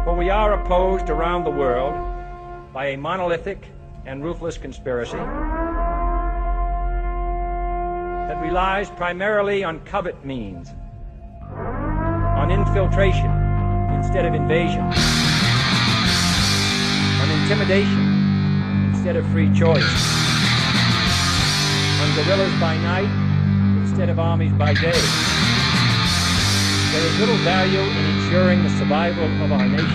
For we are opposed around the world by a monolithic and ruthless conspiracy that relies primarily on covert means, on infiltration instead of invasion, on intimidation instead of free choice, on guerrillas by night instead of armies by day. There is little value in ensuring the survival of our nation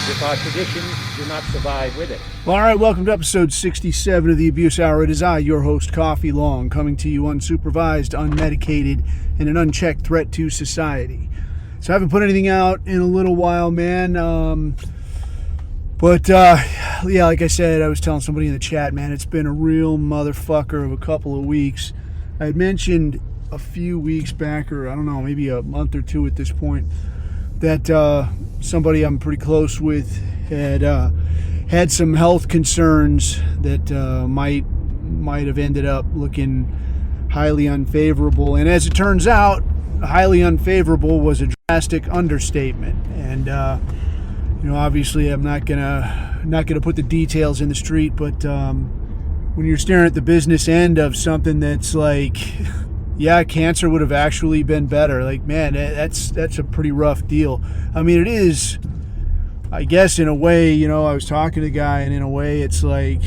if our traditions do not survive with it. All right, welcome to episode 67 of the Abuse Hour. It is I, your host, Coffee Long, coming to you unsupervised, unmedicated, and an unchecked threat to society. So I haven't put anything out in a little while, man. But like I said, I was telling somebody in the chat, man, it's been a real motherfucker of a couple of weeks. I had mentioned a few weeks back, or I don't know, maybe a month or two at this point, that somebody I'm pretty close with had some health concerns that might have ended up looking highly unfavorable. And as it turns out, highly unfavorable was a drastic understatement. And obviously, I'm not gonna put the details in the street, but when you're staring at the business end of something that's like, yeah, cancer would have actually been better. Like, man, that's a pretty rough deal. I mean, it is, I guess, in a way, I was talking to the guy, and in a way, it's like,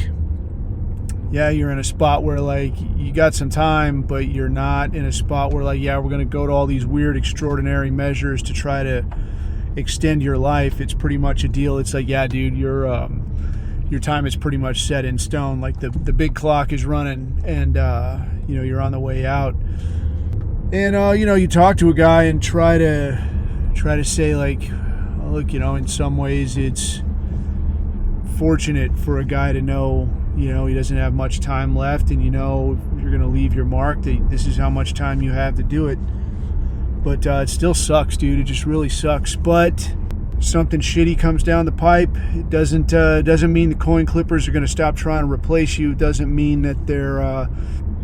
yeah, you're in a spot where, like, you got some time, but you're not in a spot where, like, yeah, we're going to go to all these weird, extraordinary measures to try to extend your life. It's pretty much a deal. It's like, yeah, dude, your time is pretty much set in stone. Like, the big clock is running, and you're on the way out. And you talk to a guy and try to say, like, look, in some ways it's fortunate for a guy to know, he doesn't have much time left, and if you're going to leave your mark, this is how much time you have to do it. But it still sucks, dude. It just really sucks. But something shitty comes down the pipe. It doesn't mean the coin clippers are going to stop trying to replace you. It doesn't mean that they're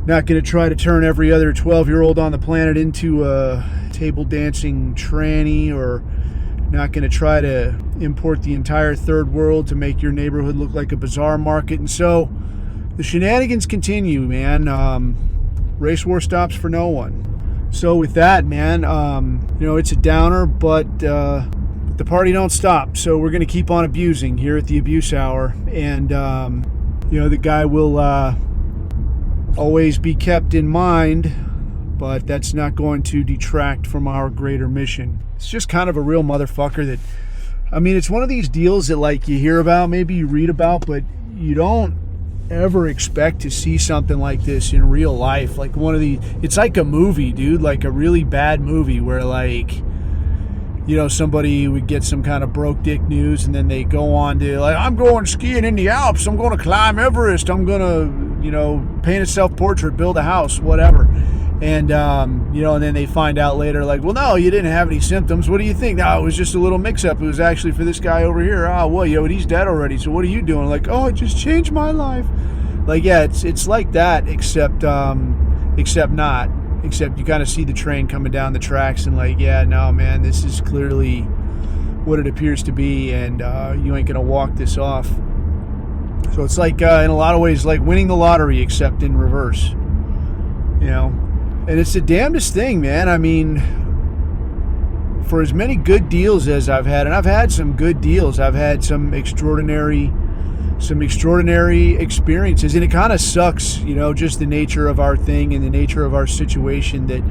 not going to try to turn every other 12-year-old on the planet into a table dancing tranny, or not going to try to import the entire third world to make your neighborhood look like a bazaar market. And so the shenanigans continue, man. Race war stops for no one. So with that, man, it's a downer, but the party don't stop. So we're going to keep on abusing here at the Abuse Hour. And, the guy will always be kept in mind, but that's not going to detract from our greater mission. It's just kind of a real motherfucker that, it's one of these deals that, like, you hear about, maybe you read about, but you don't ever expect to see something like this in real life. Like it's like a movie, dude, like a really bad movie where, like, somebody would get some kind of broke dick news, and then they go on to, like, I'm going skiing in the Alps, I'm going to climb Everest, I'm going to, paint a self-portrait, build a house, whatever. And, and then they find out later, like, well, no, you didn't have any symptoms. What do you think? No, it was just a little mix-up. It was actually for this guy over here. Oh, well, he's dead already. So what are you doing? Like, oh, it just changed my life. Like, yeah, it's like that, except not. Except you kind of see the train coming down the tracks, and, like, yeah, no, man, this is clearly what it appears to be, and you ain't going to walk this off. So it's like, in a lot of ways, like winning the lottery, except in reverse. And it's the damnedest thing, man. For as many good deals as I've had, and I've had some good deals, I've had some extraordinary experiences, and it kind of sucks, just the nature of our thing and the nature of our situation, that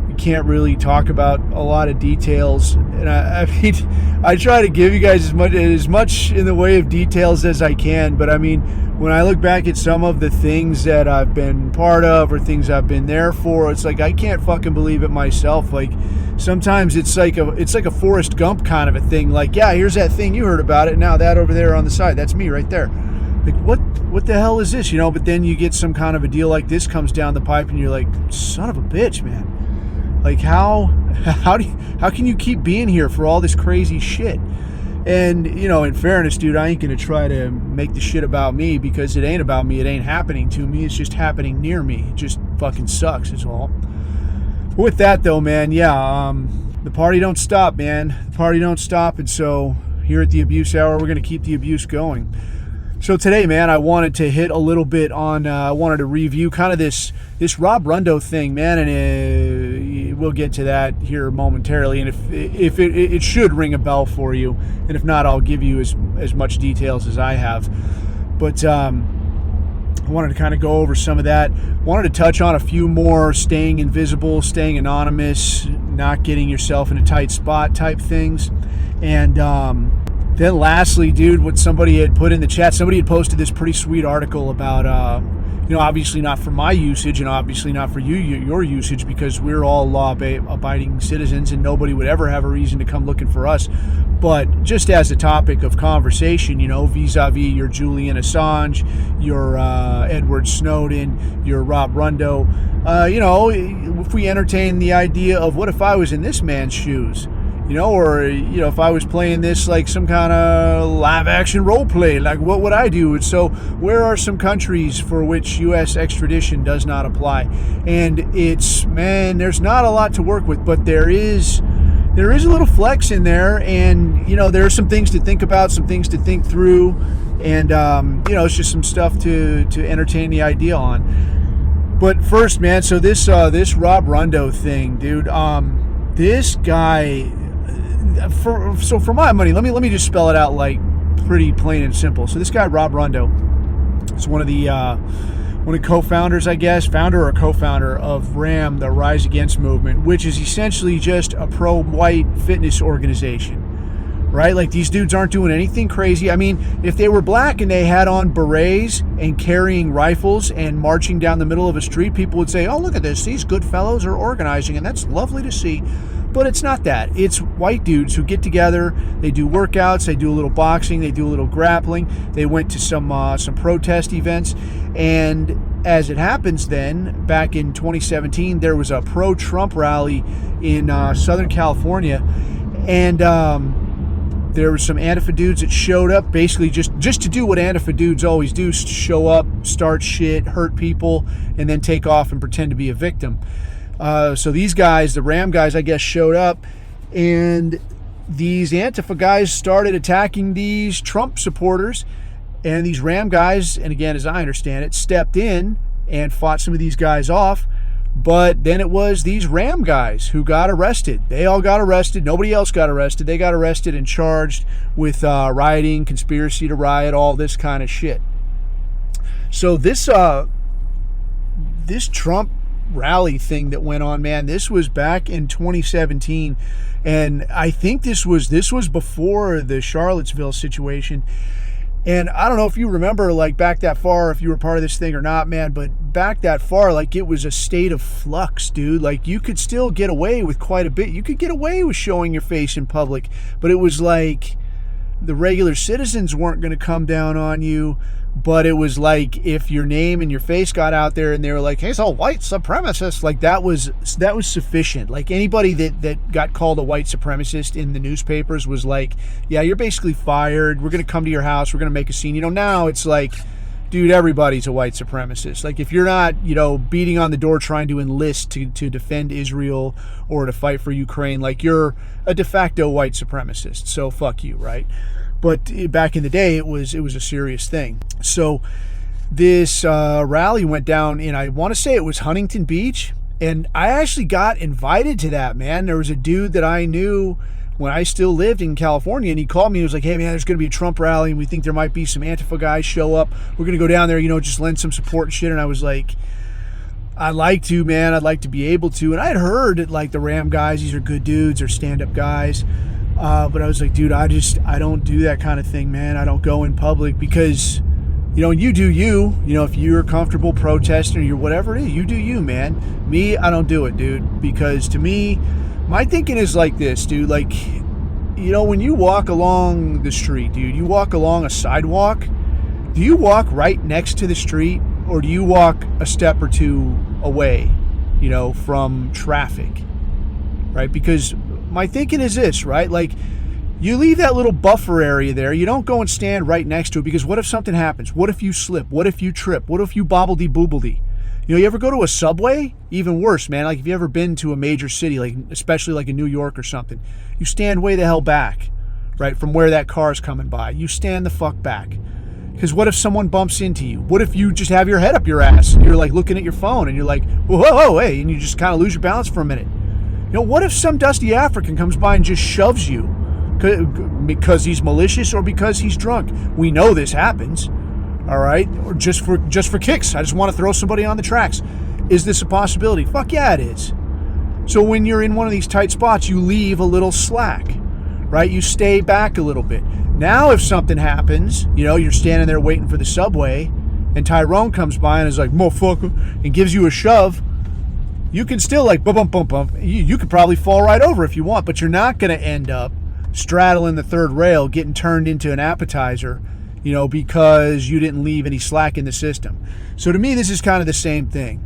we can't really talk about a lot of details. And I try to give you guys as much in the way of details as I can, but when I look back at some of the things that I've been part of or things I've been there for, it's like I can't fucking believe it myself. Like, sometimes it's like a Forrest Gump kind of a thing. Like, yeah, here's that thing, you heard about it, now that over there on the side, that's me right there. Like, what the hell is this? But then you get some kind of a deal like this comes down the pipe, and you're like, son of a bitch, man. Like, how can you keep being here for all this crazy shit? And, in fairness, dude, I ain't going to try to make the shit about me, because it ain't about me. It ain't happening to me. It's just happening near me. It just fucking sucks, is all. With that, though, man, yeah, the party don't stop, man. The party don't stop. And so here at the Abuse Hour, we're going to keep the abuse going. So today, man, I wanted to hit a little bit on, I wanted to review kind of this Rob Rundo thing, man, and we'll get to that here momentarily. And if it should ring a bell for you, and if not, I'll give you as much details as I have. But I wanted to kind of go over some of that. Wanted to touch on a few more staying invisible, staying anonymous, not getting yourself in a tight spot type things. And then lastly, dude, what somebody had put in the chat, somebody had posted this pretty sweet article about, obviously not for my usage and obviously not for your usage, because we're all law-abiding citizens and nobody would ever have a reason to come looking for us. But just as a topic of conversation, vis-a-vis your Julian Assange, your Edward Snowden, your Rob Rundo, if we entertain the idea of what if I was in this man's shoes? If I was playing this like some kind of live action role play, like what would I do? And so where are some countries for which U.S. extradition does not apply? And there's not a lot to work with, but there is a little flex in there, and there are some things to think about, some things to think through, and it's just some stuff to entertain the idea on. But first, man, so this Rob Rundo thing, dude, this guy, for my money, let me just spell it out like pretty plain and simple. So this guy Rob Rundo is one of the co-founders, I guess, founder or co-founder of RAM, the Rise Against movement, which is essentially just a pro-white fitness organization, right? Like, these dudes aren't doing anything crazy. I mean, if they were black and they had on berets and carrying rifles and marching down the middle of a street, people would say, oh, look at this, these good fellows are organizing, and that's lovely to see. But it's not that. It's white dudes who get together, they do workouts, they do a little boxing, they do a little grappling, they went to some protest events, and as it happens then, back in 2017, there was a pro-Trump rally in Southern California, and there were some Antifa dudes that showed up, basically just to do what Antifa dudes always do, show up, start shit, hurt people, and then take off and pretend to be a victim. So these guys, the RAM guys, I guess, showed up, and these Antifa guys started attacking these Trump supporters, and these RAM guys, and again, as I understand it, stepped in and fought some of these guys off. But then it was these RAM guys who got arrested. They all got arrested. Nobody else got arrested. They got arrested and charged with rioting, conspiracy to riot, all this kind of shit. So this Trump rally thing that went on, man, this was back in 2017, and I think this was before the Charlottesville situation. And I don't know if you remember, like, back that far, if you were part of this thing or not, man, but back that far, like, it was a state of flux, dude. Like, you could still get away with quite a bit. You could get away with showing your face in public, but it was like the regular citizens weren't going to come down on you. But it was like, if your name and your face got out there and they were like, hey, it's a white supremacist, like, that was sufficient. Like, anybody that got called a white supremacist in the newspapers was like, yeah, you're basically fired. We're going to come to your house. We're going to make a scene. Now it's like, dude, everybody's a white supremacist. Like, if you're not, beating on the door trying to enlist to defend Israel or to fight for Ukraine, like, you're a de facto white supremacist. So fuck you, right? But back in the day, it was a serious thing. So this rally went down in, I want to say it was Huntington Beach, and I actually got invited to that, man. There was a dude that I knew when I still lived in California, and he called me. He was like, hey, man, there's going to be a Trump rally, and we think there might be some Antifa guys show up. We're going to go down there, just lend some support and shit. And I was like, I'd like to, man. I'd like to be able to. And I had heard that, like, the RAM guys, these are good dudes, they're stand-up guys. But I was like, dude, I don't do that kind of thing, man. I don't go in public because, you do you. If you're comfortable protesting or you're whatever it is, you do you, man. Me, I don't do it, dude. Because to me, my thinking is like this, dude. Like, when you walk along the street, dude, you walk along a sidewalk, do you walk right next to the street or do you walk a step or two away, from traffic, right? Because my thinking is this, right? Like, you leave that little buffer area there. You don't go and stand right next to it, because what if something happens? What if you slip? What if you trip? What if you bobbledy-boobledy? You ever go to a subway? Even worse, man. Like if you ever been to a major city, like especially like in New York or something, you stand way the hell back, right, from where that car's coming by. You stand the fuck back. Because what if someone bumps into you? What if you just have your head up your ass? You're like looking at your phone and you're like, whoa, hey, and you just kind of lose your balance for a minute. What if some dusty African comes by and just shoves you because he's malicious or because he's drunk? We know this happens. All right, or just for kicks. I just want to throw somebody on the tracks. Is this a possibility? Fuck yeah, it is. So when you're in one of these tight spots, you leave a little slack, right? You stay back a little bit. Now, if something happens, you're standing there waiting for the subway, and Tyrone comes by and is like, "Motherfucker," and gives you a shove. You can still like bump. You could probably fall right over if you want, but you're not going to end up straddling the third rail, getting turned into an appetizer. Because you didn't leave any slack in the system. So to me, this is kind of the same thing,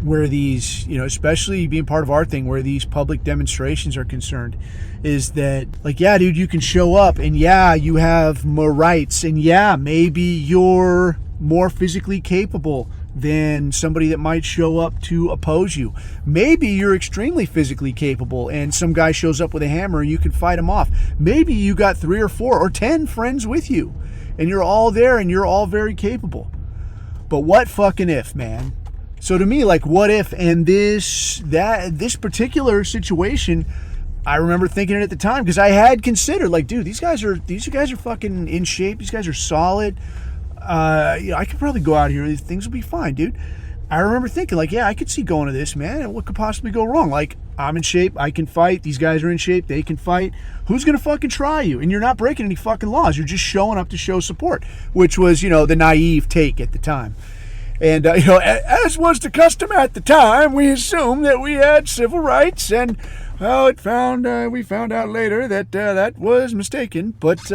where these, especially being part of our thing, where these public demonstrations are concerned, is that, like, yeah, dude, you can show up, and yeah, you have more rights, and yeah, maybe you're more physically capable than somebody that might show up to oppose you. Maybe you're extremely physically capable and some guy shows up with a hammer and you can fight him off. Maybe you got 3 or 4 or 10 friends with you and you're all there and you're all very capable. But what fucking if, man? So to me, like, what if? And this particular situation, I remember thinking it at the time because I had considered, like, dude, these guys are fucking in shape. These guys are solid. I could probably go out here. Things will be fine, dude. I remember thinking, like, yeah, I could see going to this, man. What could possibly go wrong? Like, I'm in shape. I can fight. These guys are in shape. They can fight. Who's going to fucking try you? And you're not breaking any fucking laws. You're just showing up to show support, which was, the naive take at the time. And, as was the custom at the time, we assumed that we had civil rights. And, well, we found out later that that was mistaken. But,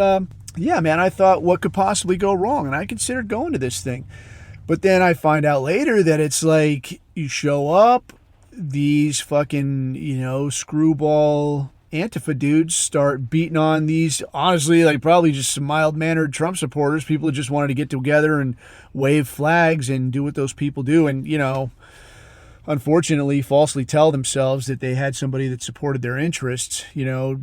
yeah, man, I thought, what could possibly go wrong? And I considered going to this thing. But then I find out later that it's like you show up, these fucking, screwball Antifa dudes start beating on these, honestly, like probably just some mild-mannered Trump supporters, people who just wanted to get together and wave flags and do what those people do. And, unfortunately, falsely tell themselves that they had somebody that supported their interests,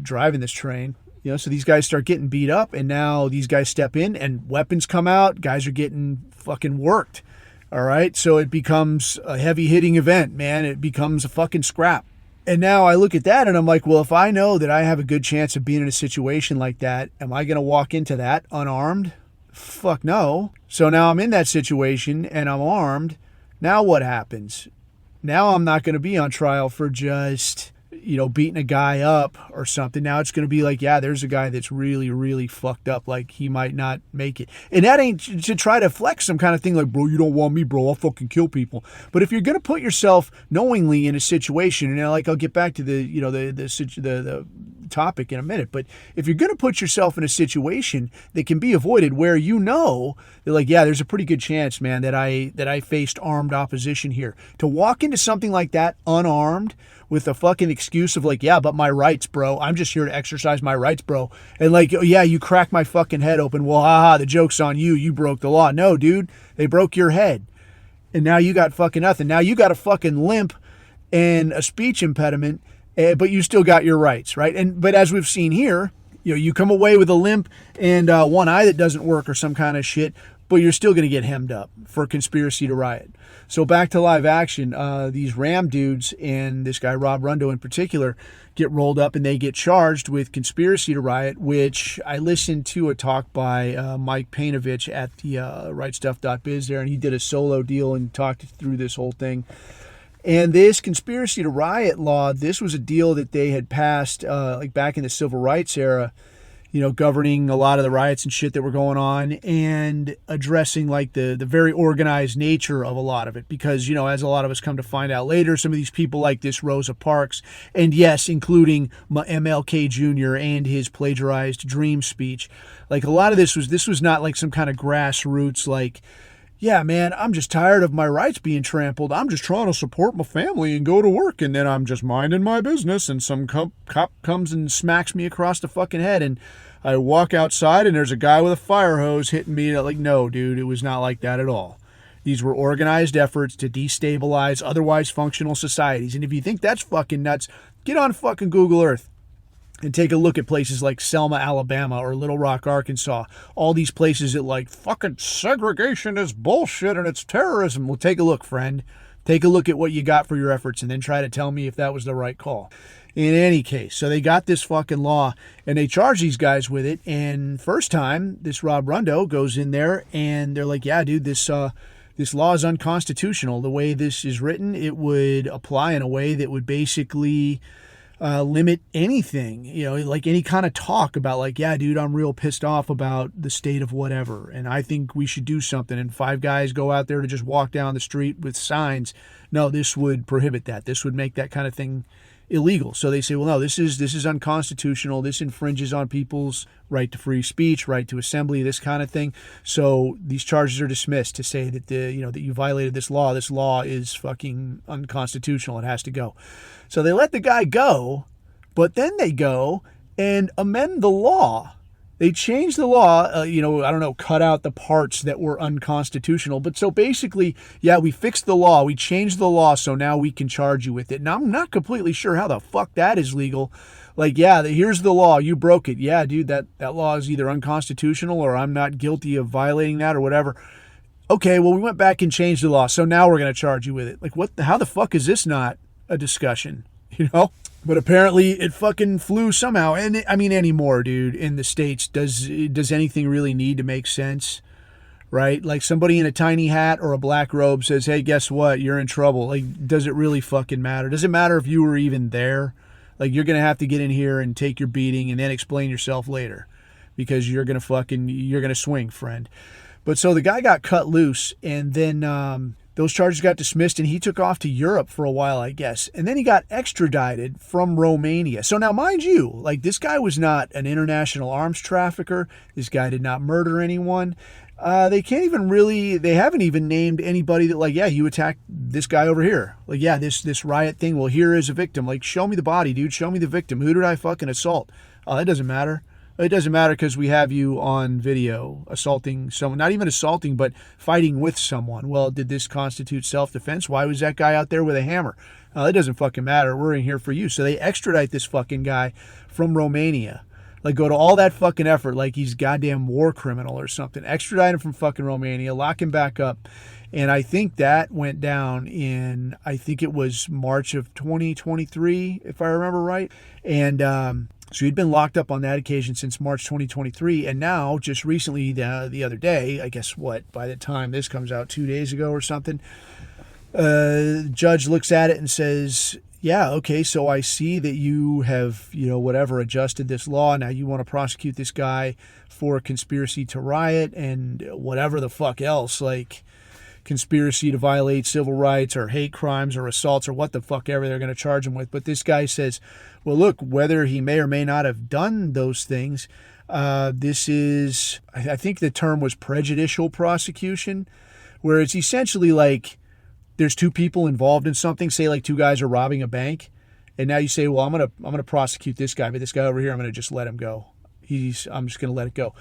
driving this train. So these guys start getting beat up, and now these guys step in, and weapons come out. Guys are getting fucking worked, all right? So it becomes a heavy-hitting event, man. It becomes a fucking scrap. And now I look at that, and I'm like, well, if I know that I have a good chance of being in a situation like that, am I going to walk into that unarmed? Fuck no. So now I'm in that situation, and I'm armed. Now what happens? Now I'm not going to be on trial for just... beating a guy up or something. Now it's going to be like, yeah, there's a guy that's really, really fucked up. Like, he might not make it. And that ain't to try to flex some kind of thing like, bro, you don't want me, bro. I'll fucking kill people. But if you're going to put yourself knowingly in a situation, and I'll get back to the topic in a minute, but if you're going to put yourself in a situation that can be avoided where they're like, yeah, there's a pretty good chance, man, that I faced armed opposition here. To walk into something like that unarmed with a fucking excuse of like, yeah, but my rights, bro. I'm just here to exercise my rights, bro. And like, oh, yeah, you crack my fucking head open. Well, haha, the joke's on you. You broke the law. No, dude, they broke your head. And now you got fucking nothing. Now you got a fucking limp and a speech impediment, but you still got your rights, right? But as we've seen here, you come away with a limp and one eye that doesn't work or some kind of shit, but you're still going to get hemmed up for conspiracy to riot. So back to live action, these Ram dudes and this guy Rob Rundo in particular get rolled up and they get charged with conspiracy to riot, which I listened to a talk by Mike Painovich at the rightstuff.biz there, and he did a solo deal and talked through this whole thing. And this conspiracy to riot law, this was a deal that they had passed like back in the civil rights era, governing a lot of the riots and shit that were going on and addressing like the very organized nature of a lot of it. Because, as a lot of us come to find out later, some of these people like this Rosa Parks, and yes, including MLK Jr. and his plagiarized dream speech, like a lot of this was not like some kind of grassroots, like, yeah, man, I'm just tired of my rights being trampled. I'm just trying to support my family and go to work, and then I'm just minding my business, and some cop comes and smacks me across the fucking head, and I walk outside, and there's a guy with a fire hose hitting me. Like, no, dude, it was not like that at all. These were organized efforts to destabilize otherwise functional societies. And if you think that's fucking nuts, get on fucking Google Earth and take a look at places like Selma, Alabama, or Little Rock, Arkansas. All these places that like, fucking segregation is bullshit and it's terrorism. Well, take a look, friend. Take a look at what you got for your efforts and then try to tell me if that was the right call. In any case, so they got this fucking law and they charge these guys with it. And first time, this Rob Rundo goes in there and they're like, yeah, dude, this law is unconstitutional. The way this is written, it would apply in a way that would basically limit anything, like any kind of talk about like, yeah, dude, I'm real pissed off about the state of whatever. And I think we should do something. And 5 guys go out there to just walk down the street with signs. No, this would prohibit that. This would make that kind of thing illegal. So they say, well, no, this is unconstitutional. This infringes on people's right to free speech, right to assembly, this kind of thing. So these charges are dismissed to say that that you violated this law. This law is fucking unconstitutional. It has to go. So they let the guy go, but then they go and amend the law. They changed the law, cut out the parts that were unconstitutional. But so basically, yeah, we fixed the law. We changed the law, so now we can charge you with it. Now, I'm not completely sure how the fuck that is legal. Like, yeah, here's the law. You broke it. Yeah, dude, that law is either unconstitutional or I'm not guilty of violating that or whatever. Okay, well, we went back and changed the law, so now we're going to charge you with it. Like, how the fuck is this not a discussion, But apparently it fucking flew somehow. And anymore, dude, in the States, does anything really need to make sense? Right? Like somebody in a tiny hat or a black robe says, hey, guess what? You're in trouble. Like, does it really fucking matter? Does it matter if you were even there? Like, you're going to have to get in here and take your beating and then explain yourself later because you're going to swing, friend. But so the guy got cut loose and then, those charges got dismissed and he took off to Europe for a while, I guess. And then he got extradited from Romania. So now, mind you, like this guy was not an international arms trafficker. This guy did not murder anyone. They haven't even named anybody that like, yeah, you attacked this guy over here. Like, yeah, this riot thing. Well, here is a victim. Like, show me the body, dude. Show me the victim. Who did I fucking assault? Oh, that doesn't matter. It doesn't matter because we have you on video assaulting someone, not even assaulting, but fighting with someone. Well, did this constitute self-defense? Why was that guy out there with a hammer? It doesn't fucking matter. We're in here for you. So they extradite this fucking guy from Romania. Like, go to all that fucking effort like he's goddamn war criminal or something. Extradite him from fucking Romania, lock him back up. And I think that went down in, I think it was March of 2023, if I remember right. And, so he'd been locked up on that occasion since March 2023. And now, just recently, the other day, I guess by the time this comes out, 2 days ago or something, the judge looks at it and says, yeah, okay, so I see that you have, adjusted this law. Now you want to prosecute this guy for conspiracy to riot and whatever the fuck else, like conspiracy to violate civil rights or hate crimes or assaults or what the fuck ever they're going to charge him with. But this guy says, well, look, whether he may or may not have done those things, this is, I think the term was prejudicial prosecution, where it's essentially like there's 2 people involved in something, say like 2 guys are robbing a bank, and now you say, well, I'm gonna prosecute this guy, but this guy over here, I'm gonna just let him go. I'm just gonna let it go.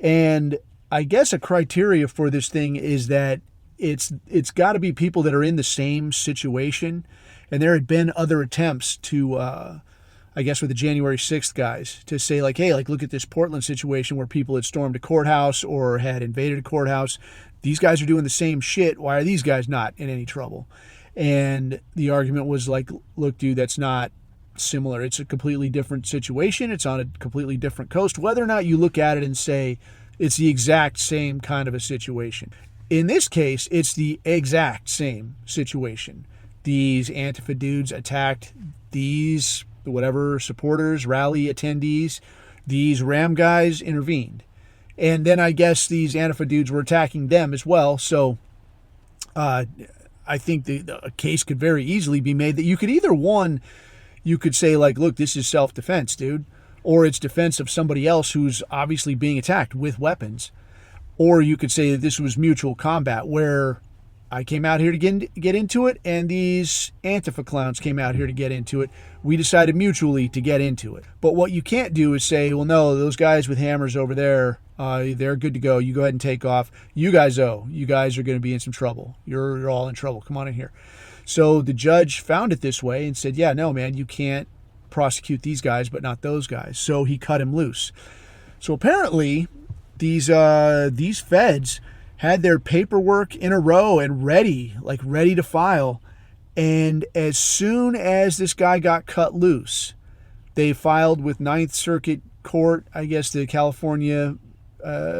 And I guess a criteria for this thing is that it's got to be people that are in the same situation, and there had been other attempts to, I guess with the January 6th guys, to say like, hey, like look at this Portland situation where people had stormed a courthouse or had invaded a courthouse. These guys are doing the same shit. Why are these guys not in any trouble? And the argument was like, look, dude, that's not similar. It's a completely different situation. It's on a completely different coast. Whether or not you look at it and say it's the exact same kind of a situation. In this case, it's the exact same situation. These Antifa dudes attacked these whatever supporters, rally attendees. These Ram guys intervened. And then I guess these Antifa dudes were attacking them as well. So I think the case could very easily be made that you could either, one, you could say like, look, this is self-defense, dude. Or it's defense of somebody else who's obviously being attacked with weapons. Or you could say that this was mutual combat where I came out here to get into it, and these Antifa clowns came out here to get into it. We decided mutually to get into it. But what you can't do is say, well, no, those guys with hammers over there, they're good to go. You go ahead and take off. You guys owe. You guys are going to be in some trouble. You're all in trouble. Come on in here. So the judge found it this way and said, yeah, no, man, you can't prosecute these guys, but not those guys. So he cut him loose. So apparently these feds had their paperwork in a row and ready to file. And as soon as this guy got cut loose, they filed with Ninth Circuit Court, I guess the California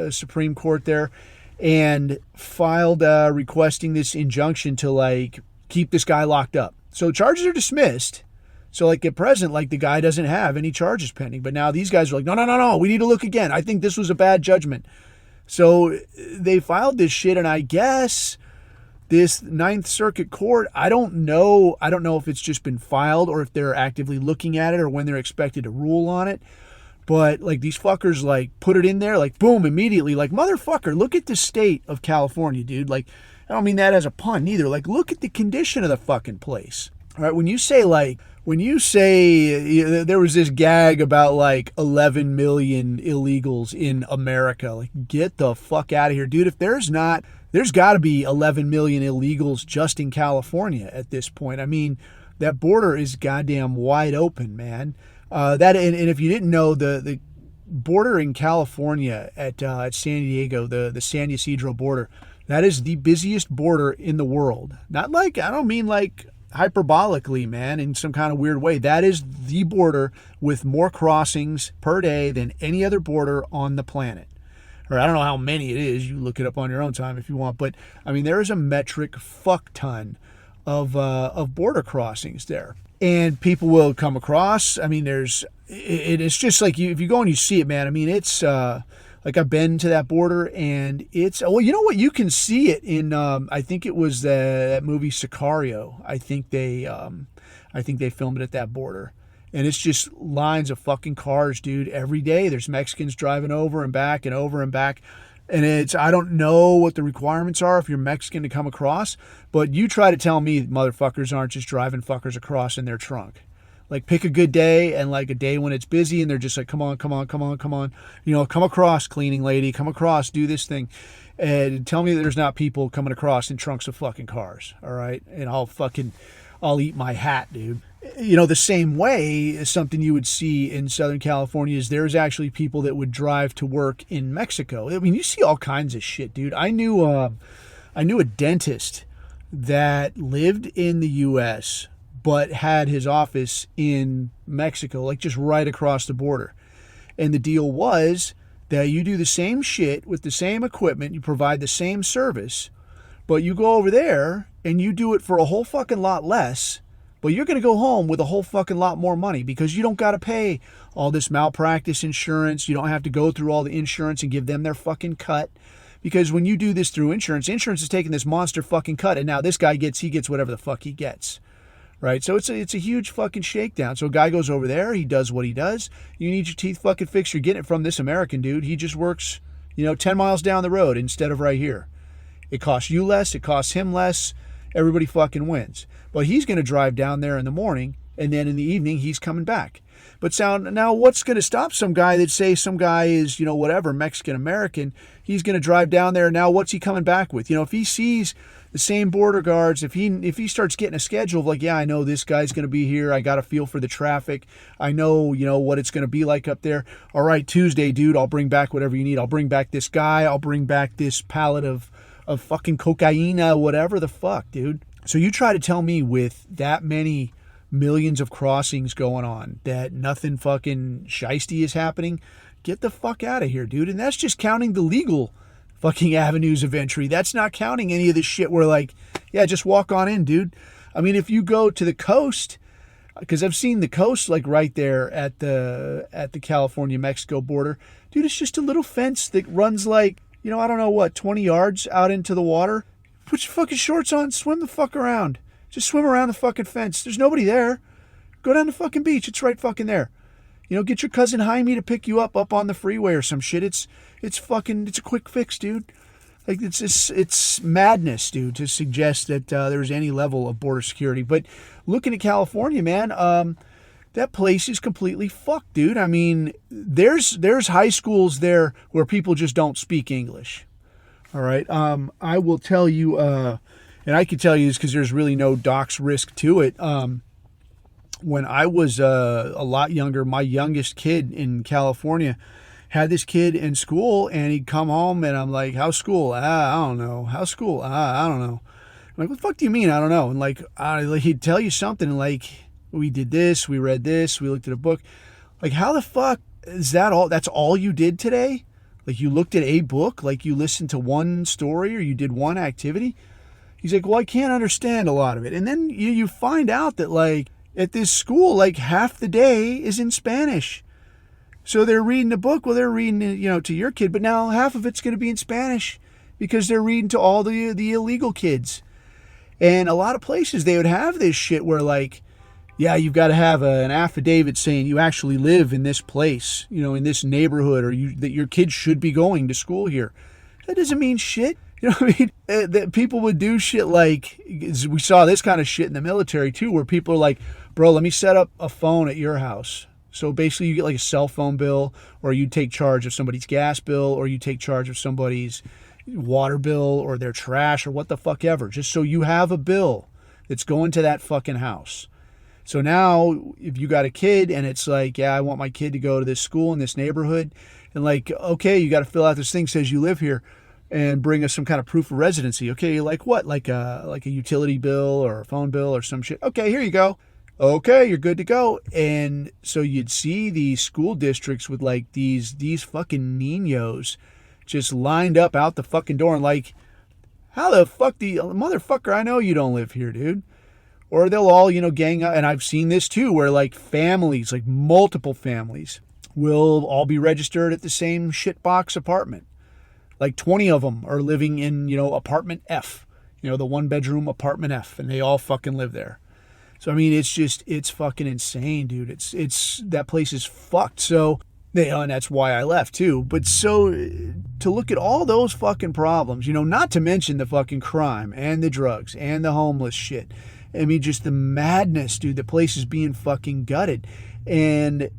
Supreme Court there, and filed requesting this injunction to keep this guy locked up. So charges are dismissed. So at present, the guy doesn't have any charges pending. But now these guys are no, we need to look again. I think this was a bad judgment. So they filed this shit, and I guess this Ninth Circuit Court, I don't know if it's just been filed or if they're actively looking at it or when they're expected to rule on it. But these fuckers put it in there, boom, immediately, motherfucker, look at the state of California, dude. I don't mean that as a pun either. Look at the condition of the fucking place. All right, when you say there was this gag about 11 million illegals in America, get the fuck out of here, dude. If there's got to be 11 million illegals just in California at this point. I mean, that border is goddamn wide open, man. And if you didn't know, the border in California at San Diego, the San Ysidro border, that is the busiest border in the world. Not I don't mean hyperbolically, man, in some kind of weird way. That is the border with more crossings per day than any other border on the planet. Or I don't know how many it is. You look it up on your own time if you want. But I mean, there is a metric fuck ton of border crossings there, and people will come across. I mean, it's just if you go and you see it, man. I mean, it's I've been to that border, and it's, well, you know what? You can see it in, I think it was that movie Sicario. I think they filmed it at that border. And it's just lines of fucking cars, dude. Every day there's Mexicans driving over and back and over and back. And I don't know what the requirements are if you're Mexican to come across, but you try to tell me motherfuckers aren't just driving fuckers across in their trunk. Pick a good day and a day when it's busy and they're just come on. Come across, cleaning lady, come across, do this thing. And tell me that there's not people coming across in trunks of fucking cars, all right? And I'll eat my hat, dude. The same way, something you would see in Southern California is there's actually people that would drive to work in Mexico. I mean, you see all kinds of shit, dude. I knew a dentist that lived in the U.S., but had his office in Mexico, just right across the border. And the deal was that you do the same shit with the same equipment, you provide the same service, but you go over there and you do it for a whole fucking lot less, but you're going to go home with a whole fucking lot more money because you don't got to pay all this malpractice insurance. You don't have to go through all the insurance and give them their fucking cut. Because when you do this through insurance is taking this monster fucking cut, and now this guy gets whatever the fuck he gets. Right, so it's a huge fucking shakedown. So a guy goes over there, he does what he does. You need your teeth fucking fixed, you're getting it from this American dude. He just works, 10 miles down the road instead of right here. It costs you less, it costs him less. Everybody fucking wins. But he's going to drive down there in the morning, and then in the evening he's coming back. But now what's going to stop some guy that say some guy is, whatever, Mexican American, he's going to drive down there. Now what's he coming back with? If he sees the same border guards, if he starts getting a schedule of I know this guy's going to be here. I got a feel for the traffic. I know, what it's going to be like up there. All right, Tuesday, dude, I'll bring back whatever you need. I'll bring back this guy. I'll bring back this pallet of fucking cocaine, whatever the fuck, dude. So you try to tell me with that many millions of crossings going on that nothing fucking shiesty is happening? Get the fuck out of here, dude. And that's just counting the legal fucking avenues of entry. That's not counting any of this shit where just walk on in, dude. I mean, if you go to the coast, because I've seen the coast right there at the California-Mexico border, dude, it's just a little fence that runs I don't know what, 20 yards out into the water. Put your fucking shorts on, swim the fuck around. Just swim around the fucking fence. There's nobody there. Go down the fucking beach. It's right fucking there. Get your cousin Jaime to pick you up on the freeway or some shit. It's a quick fix, dude. Like, it's madness, dude, to suggest that there's any level of border security. But looking at California, man, that place is completely fucked, dude. I mean, there's high schools there where people just don't speak English. All right. I will tell you, and I can tell you this because there's really no dox risk to it. When I was a lot younger, my youngest kid in California had this kid in school, and he'd come home, and I'm like, how's school? I don't know. How's school? I don't know. I'm like, what the fuck do you mean? I don't know. And like, he'd tell you something, and like, we did this, we read this, we looked at a book. Like, how the fuck is that all? That's all you did today? Like, you looked at a book? Like, you listened to one story, or you did one activity? He's like, well, I can't understand a lot of it. And then you find out that, like, at this school, like, half the day is in Spanish. So they're reading the book. Well, they're reading, to your kid, but now half of it's going to be in Spanish because they're reading to all the illegal kids. And a lot of places, they would have this shit where, like, yeah, you've got to have an affidavit saying you actually live in this place, in this neighborhood, or that your kids should be going to school here. That doesn't mean shit. You know what I mean? That people would do shit like, we saw this kind of shit in the military too, where people are like, bro, let me set up a phone at your house. So basically you get like a cell phone bill, or you take charge of somebody's gas bill, or you take charge of somebody's water bill or their trash or what the fuck ever, just so you have a bill that's going to that fucking house. So now if you got a kid and it's like, yeah, I want my kid to go to this school in this neighborhood, and like, okay, you got to fill out this thing says you live here and bring us some kind of proof of residency. Okay, like what? Like a utility bill or a phone bill or some shit. Okay, here you go. Okay, you're good to go. And so you'd see these school districts with like these fucking niños just lined up out the fucking door, and like, how the fuck motherfucker, I know you don't live here, dude. Or they'll all, gang up. And I've seen this too, where like families, like multiple families, will all be registered at the same shitbox apartment. Like 20 of them are living in, apartment F, the 1-bedroom apartment F, and they all fucking live there. So, I mean, it's fucking insane, dude. It's that place is fucked. So, and that's why I left too. But so, to look at all those fucking problems, not to mention the fucking crime and the drugs and the homeless shit. I mean, just the madness, dude. The place is being fucking gutted. And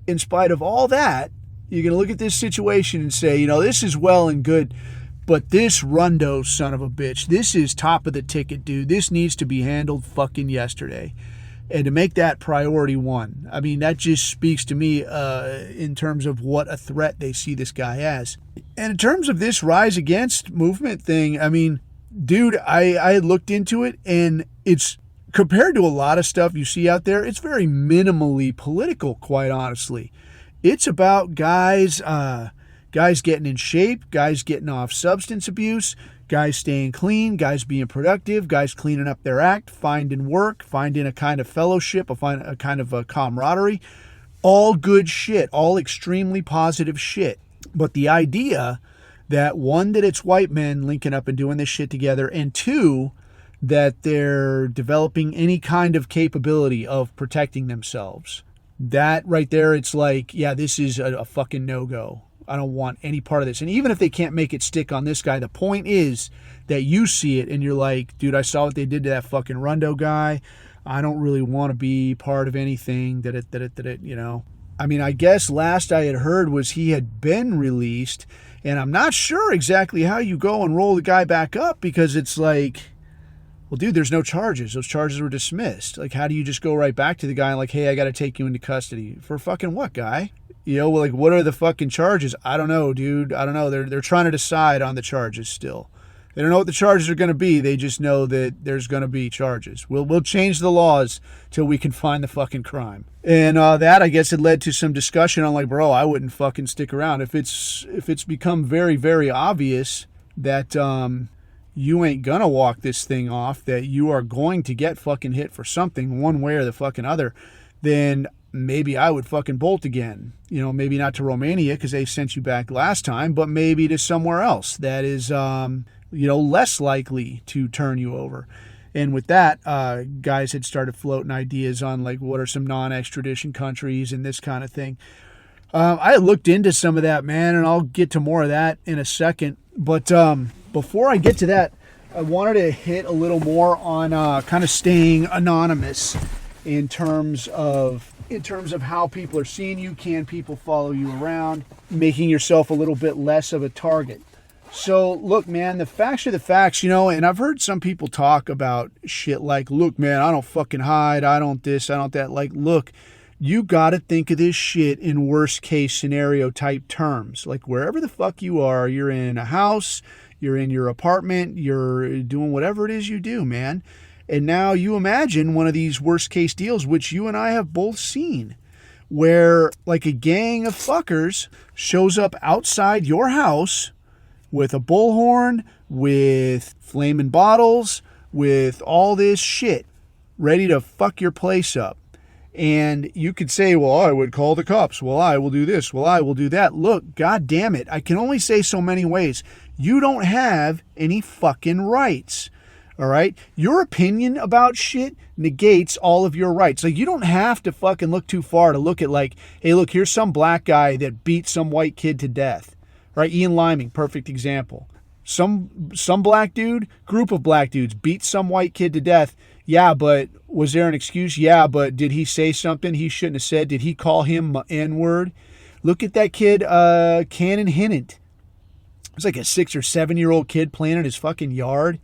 in spite of all that, you're going to look at this situation and say, this is well and good, but this Rundo son of a bitch, this is top of the ticket, dude. This needs to be handled fucking yesterday. And to make that priority one, I mean, that just speaks to me in terms of what a threat they see this guy as. And in terms of this rise against movement thing, I mean, dude, I had looked into it, and it's, compared to a lot of stuff you see out there, it's very minimally political, quite honestly. It's about guys getting in shape, guys getting off substance abuse, guys staying clean, guys being productive, guys cleaning up their act, finding work, finding a kind of fellowship, a kind of a camaraderie. All good shit, all extremely positive shit. But the idea that, one, that it's white men linking up and doing this shit together, and two, that they're developing any kind of capability of protecting themselves. That right there, it's like, yeah, this is a fucking no-go. I don't want any part of this. And even if they can't make it stick on this guy, the point is that you see it and you're like, dude, I saw what they did to that fucking Rundo guy. I don't really want to be part of anything I mean, I guess last I had heard was he had been released, and I'm not sure exactly how you go and roll the guy back up, because it's like, well, dude, there's no charges. Those charges were dismissed. Like, how do you just go right back to the guy and like, hey, I got to take you into custody for fucking what, guy? Like, what are the fucking charges? I don't know, dude. I don't know. They're trying to decide on the charges still. They don't know what the charges are going to be. They just know that there's going to be charges. We'll change the laws till we can find the fucking crime. And that, I guess, had led to some discussion on like, bro, I wouldn't fucking stick around if it's become very, very obvious that you ain't gonna walk this thing off, that you are going to get fucking hit for something one way or the fucking other, then maybe I would fucking bolt again. Maybe not to Romania because they sent you back last time, but maybe to somewhere else that is, less likely to turn you over. And with that, guys had started floating ideas on like, what are some non-extradition countries and this kind of thing. I looked into some of that, man, and I'll get to more of that in a second. But before I get to that, I wanted to hit a little more on kind of staying anonymous in terms of how people are seeing you. Can people follow you around, making yourself a little bit less of a target? So look, man, the facts are the facts, and I've heard some people talk about shit like, look, man, I don't fucking hide, I don't this, I don't that. Like, look, you got to think of this shit in worst case scenario type terms. Like, wherever the fuck you are, you're in a house, you're in your apartment, you're doing whatever it is you do, man. And now you imagine one of these worst case deals, which you and I have both seen, where like a gang of fuckers shows up outside your house with a bullhorn, with flaming bottles, with all this shit, ready to fuck your place up. And you could say, well, I would call the cops. Well, I will do this. Well, I will do that. Look, God damn it. I can only say so many ways. You don't have any fucking rights. All right? Your opinion about shit negates all of your rights. Like, you don't have to fucking look too far to look at like, hey, look, here's some black guy that beat some white kid to death. Right? Ian Liming, perfect example. Some black dude, group of black dudes beat some white kid to death. Yeah, but was there an excuse? Yeah, but did he say something he shouldn't have said? Did he call him N-word? Look at that kid, Cannon Hinnant. It's like a 6 or 7 year old kid playing in his fucking yard.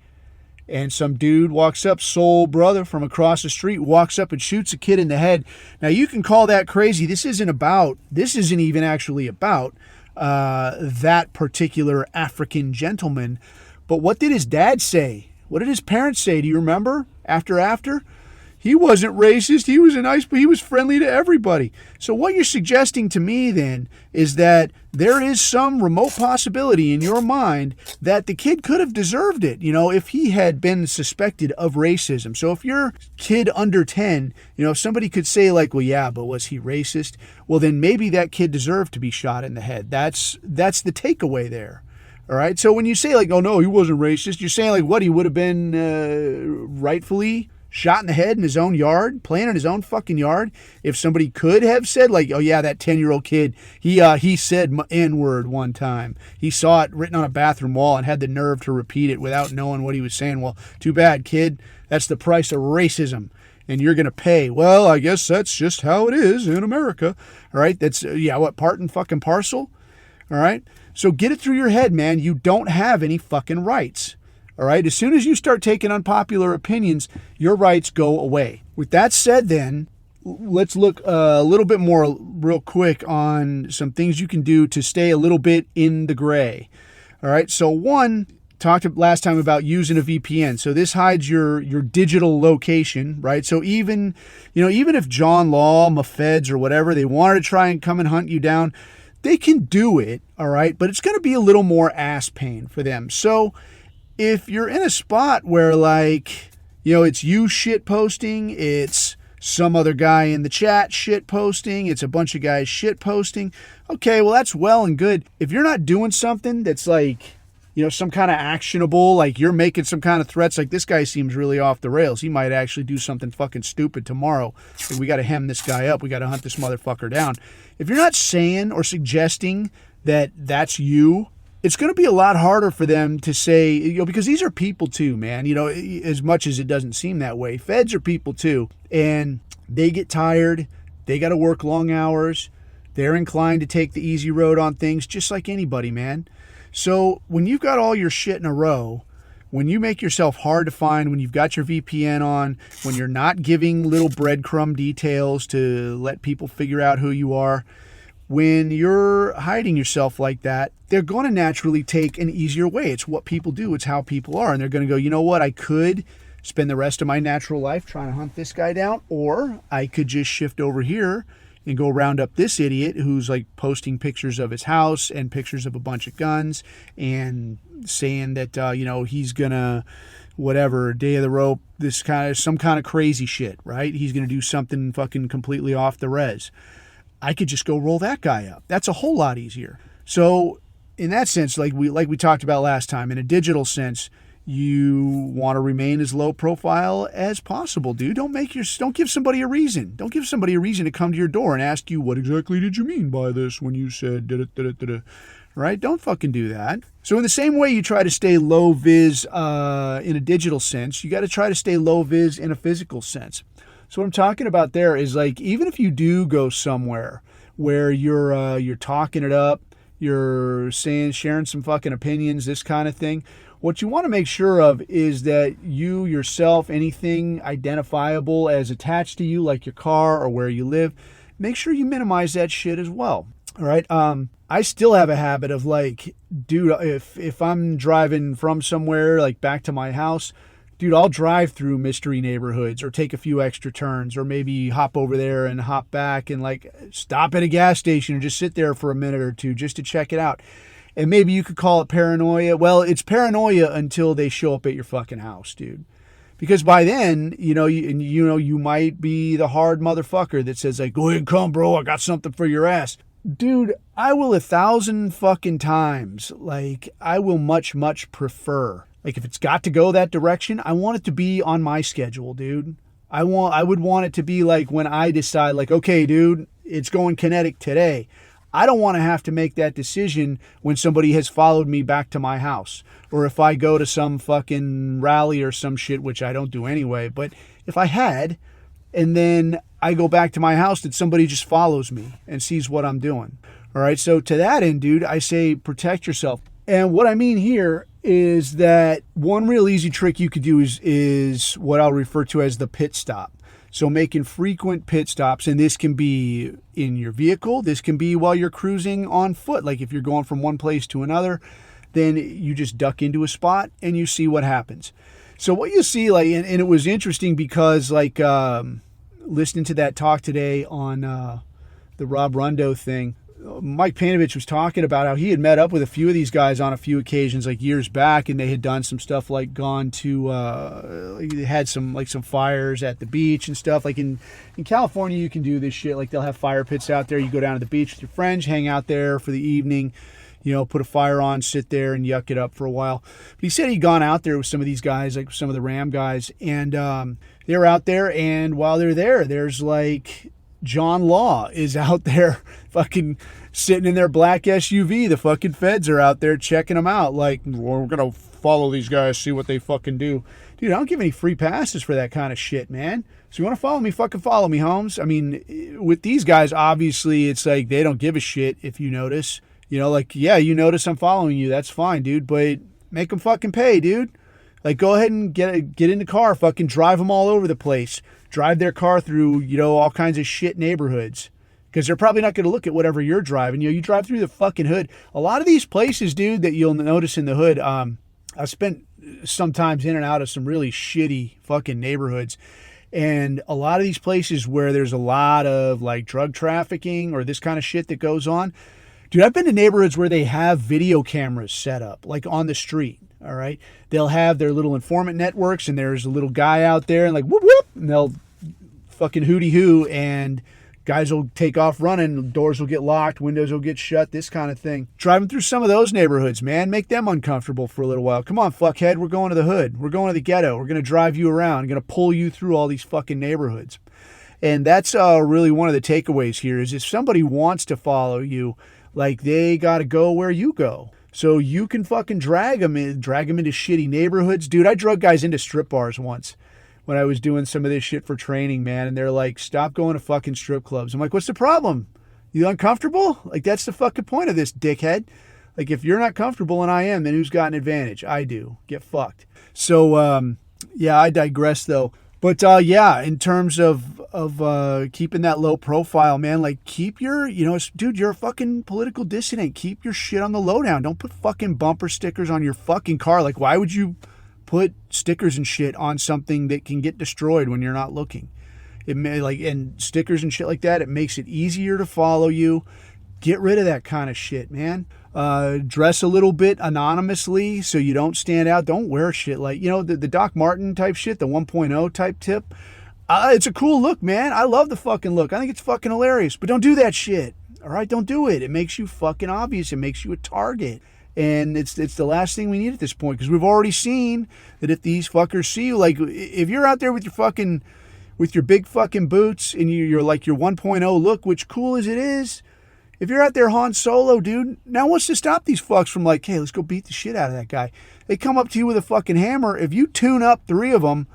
And some dude walks up, soul brother from across the street, walks up and shoots a kid in the head. Now, you can call that crazy. This isn't even actually about that particular African gentleman. But what did his dad say? What did his parents say? Do you remember? After? He wasn't racist. He was he was friendly to everybody. So what you're suggesting to me then is that there is some remote possibility in your mind that the kid could have deserved it, if he had been suspected of racism. So if your kid under 10, somebody could say like, well, yeah, but was he racist? Well, then maybe that kid deserved to be shot in the head. That's the takeaway there. All right. So when you say like, oh no, he wasn't racist, you're saying like what, he would have been rightfully shot in the head in his own yard, playing in his own fucking yard. If somebody could have said like, oh yeah, that 10-year-old kid, he said N-word one time. He saw it written on a bathroom wall and had the nerve to repeat it without knowing what he was saying. Well, too bad, kid. That's the price of racism. And you're going to pay. Well, I guess that's just how it is in America. All right. That's, part and fucking parcel. All right. So get it through your head, man. You don't have any fucking rights. All right. As soon as you start taking unpopular opinions, your rights go away. With that said, then, let's look a little bit more real quick on some things you can do to stay a little bit in the gray. All right. So one, talked last time about using a VPN. So this hides your digital location, right? So even if John Law, Feds or whatever, they wanted to try and come and hunt you down, they can do it, all right? But it's going to be a little more ass pain for them. So if you're in a spot where it's you shit posting, it's some other guy in the chat shit posting, it's a bunch of guys shit posting, okay, well, that's well and good. If you're not doing something that's like, some kind of actionable, like you're making some kind of threats, like this guy seems really off the rails. He might actually do something fucking stupid tomorrow. Like, we got to hem this guy up. We got to hunt this motherfucker down. If you're not saying or suggesting that that's you, it's going to be a lot harder for them to say, because these are people too, man. As much as it doesn't seem that way, feds are people too. And they get tired. They got to work long hours. They're inclined to take the easy road on things just like anybody, man. So when you've got all your shit in a row, when you make yourself hard to find, when you've got your VPN on, when you're not giving little breadcrumb details to let people figure out who you are, when you're hiding yourself like that, they're going to naturally take an easier way. It's what people do. It's how people are. And they're going to go, you know what? I could spend the rest of my natural life trying to hunt this guy down, or I could just shift over here and go round up this idiot who's like posting pictures of his house and pictures of a bunch of guns and saying that, he's gonna, whatever, day of the rope, some kind of crazy shit, right? He's gonna do something fucking completely off the res. I could just go roll that guy up. That's a whole lot easier. So in that sense, like we talked about last time, in a digital sense, you want to remain as low profile as possible, dude. Don't give somebody a reason. Don't give somebody a reason to come to your door and ask you, what exactly did you mean by this when you said da-da-da-da-da? right? Don't fucking do that. So in the same way you try to stay low-viz in a digital sense, you got to try to stay low-viz in a physical sense. So what I'm talking about there is like, even if you do go somewhere where you're talking it up, you're sharing some fucking opinions, this kind of thing, what you want to make sure of is that you yourself, anything identifiable as attached to you, like your car or where you live, make sure you minimize that shit as well. All right. I still have a habit of like, dude, if I'm driving from somewhere like back to my house, dude, I'll drive through mystery neighborhoods or take a few extra turns or maybe hop over there and hop back and like stop at a gas station and just sit there for a minute or two just to check it out. And maybe you could call it paranoia. Well, it's paranoia until they show up at your fucking house, dude. Because by then, you might be the hard motherfucker that says like, go ahead and come, bro. I got something for your ass. Dude, I will 1,000 fucking times. Like, I will much, much prefer. Like, if it's got to go that direction, I want it to be on my schedule, dude. I would want it to be like when I decide, like, okay, dude, it's going kinetic today. I don't want to have to make that decision when somebody has followed me back to my house. Or if I go to some fucking rally or some shit, which I don't do anyway. But if I had, and then I go back to my house, that somebody just follows me and sees what I'm doing. All right, so to that end, dude, I say protect yourself. And what I mean here is that one real easy trick you could do is what I'll refer to as the pit stop. So making frequent pit stops, and this can be in your vehicle. This can be while you're cruising on foot. Like if you're going from one place to another, then you just duck into a spot and you see what happens. So what you see, like, and it was interesting because like listening to that talk today on the Rob Rundo thing, Mike Panovich was talking about how he had met up with a few of these guys on a few occasions, like years back, and they had done some stuff like gone to, they had some fires at the beach and stuff. Like in California, you can do this shit. Like they'll have fire pits out there. You go down to the beach with your friends, hang out there for the evening, put a fire on, sit there and yuck it up for a while. But he said he'd gone out there with some of these guys, like some of the Ram guys, and they were out there, and while they're there, there's like John Law is out there fucking sitting in their black SUV. The fucking feds are out there checking them out. Like, well, we're going to follow these guys, see what they fucking do. Dude, I don't give any free passes for that kind of shit, man. So you want to follow me, fucking follow me, Holmes. I mean, with these guys, obviously, it's like they don't give a shit if you notice. Yeah, you notice I'm following you. That's fine, dude. But make them fucking pay, dude. Like, go ahead and get in the car, fucking drive them all over the place. Drive their car through, all kinds of shit neighborhoods. Because they're probably not going to look at whatever you're driving. You drive through the fucking hood. A lot of these places, dude, that you'll notice in the hood, I spent sometimes in and out of some really shitty fucking neighborhoods. And a lot of these places where there's a lot of like drug trafficking or this kind of shit that goes on. Dude, I've been to neighborhoods where they have video cameras set up, like on the street. All right. They'll have their little informant networks, and there's a little guy out there and like whoop whoop, and they'll fucking hooty hoo, and guys will take off running, doors will get locked, windows will get shut, this kind of thing. Driving through some of those neighborhoods, man, make them uncomfortable for a little while. Come on, fuckhead, we're going to the hood. We're going to the ghetto. We're going to drive you around. I'm going to pull you through all these fucking neighborhoods. And that's really one of the takeaways here is if somebody wants to follow you, like they got to go where you go. So you can fucking drag them into shitty neighborhoods. Dude, I drug guys into strip bars once when I was doing some of this shit for training, man. And they're like, stop going to fucking strip clubs. I'm like, what's the problem? You uncomfortable? Like, that's the fucking point of this, dickhead. Like, if you're not comfortable and I am, then who's got an advantage? I do. Get fucked. So, yeah, I digress, though. But, yeah, in terms of keeping that low profile, man, like, keep your, dude, you're a fucking political dissident. Keep your shit on the lowdown. Don't put fucking bumper stickers on your fucking car. Like, why would you put stickers and shit on something that can get destroyed when you're not looking? It may, like, and stickers and shit like that, it makes it easier to follow you. Get rid of that kind of shit, man. Dress a little bit anonymously so you don't stand out. Don't wear shit like, the Doc Martin type shit, the 1.0 type tip. It's a cool look, man. I love the fucking look. I think it's fucking hilarious. But don't do that shit. All right? Don't do it. It makes you fucking obvious. It makes you a target. And it's the last thing we need at this point, because we've already seen that if these fuckers see you, like if you're out there with your big fucking boots and you're like your 1.0 look, which cool as it is, If you're out there Han Solo, dude, now what's to stop these fucks from like, hey, let's go beat the shit out of that guy? They come up to you with a fucking hammer. If you tune up 3 of them,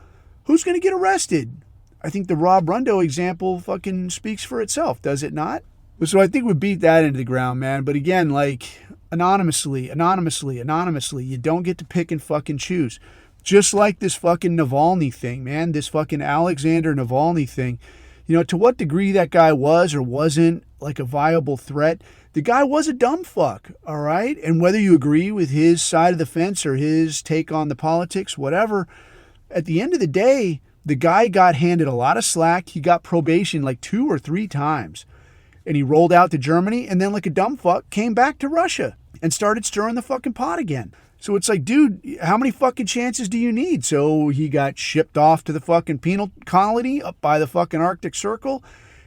who's going to get arrested? I think the Rob Rundo example fucking speaks for itself, does it not? So I think we beat that into the ground, man. But again, like, anonymously, you don't get to pick and fucking choose. Just like this fucking Navalny thing, man, this fucking Alexander Navalny thing. You know, to what degree that guy was or wasn't like a viable threat, the guy was a dumb fuck, all right? And whether you agree with his side of the fence or his take on the politics, whatever, at the end of the day, the guy got handed a lot of slack. He got probation like 2 or 3 times. And he rolled out to Germany and then like a dumb fuck came back to Russia and started stirring the fucking pot again. So it's like, dude, how many fucking chances do you need? So he got shipped off to the fucking penal colony up by the fucking Arctic Circle.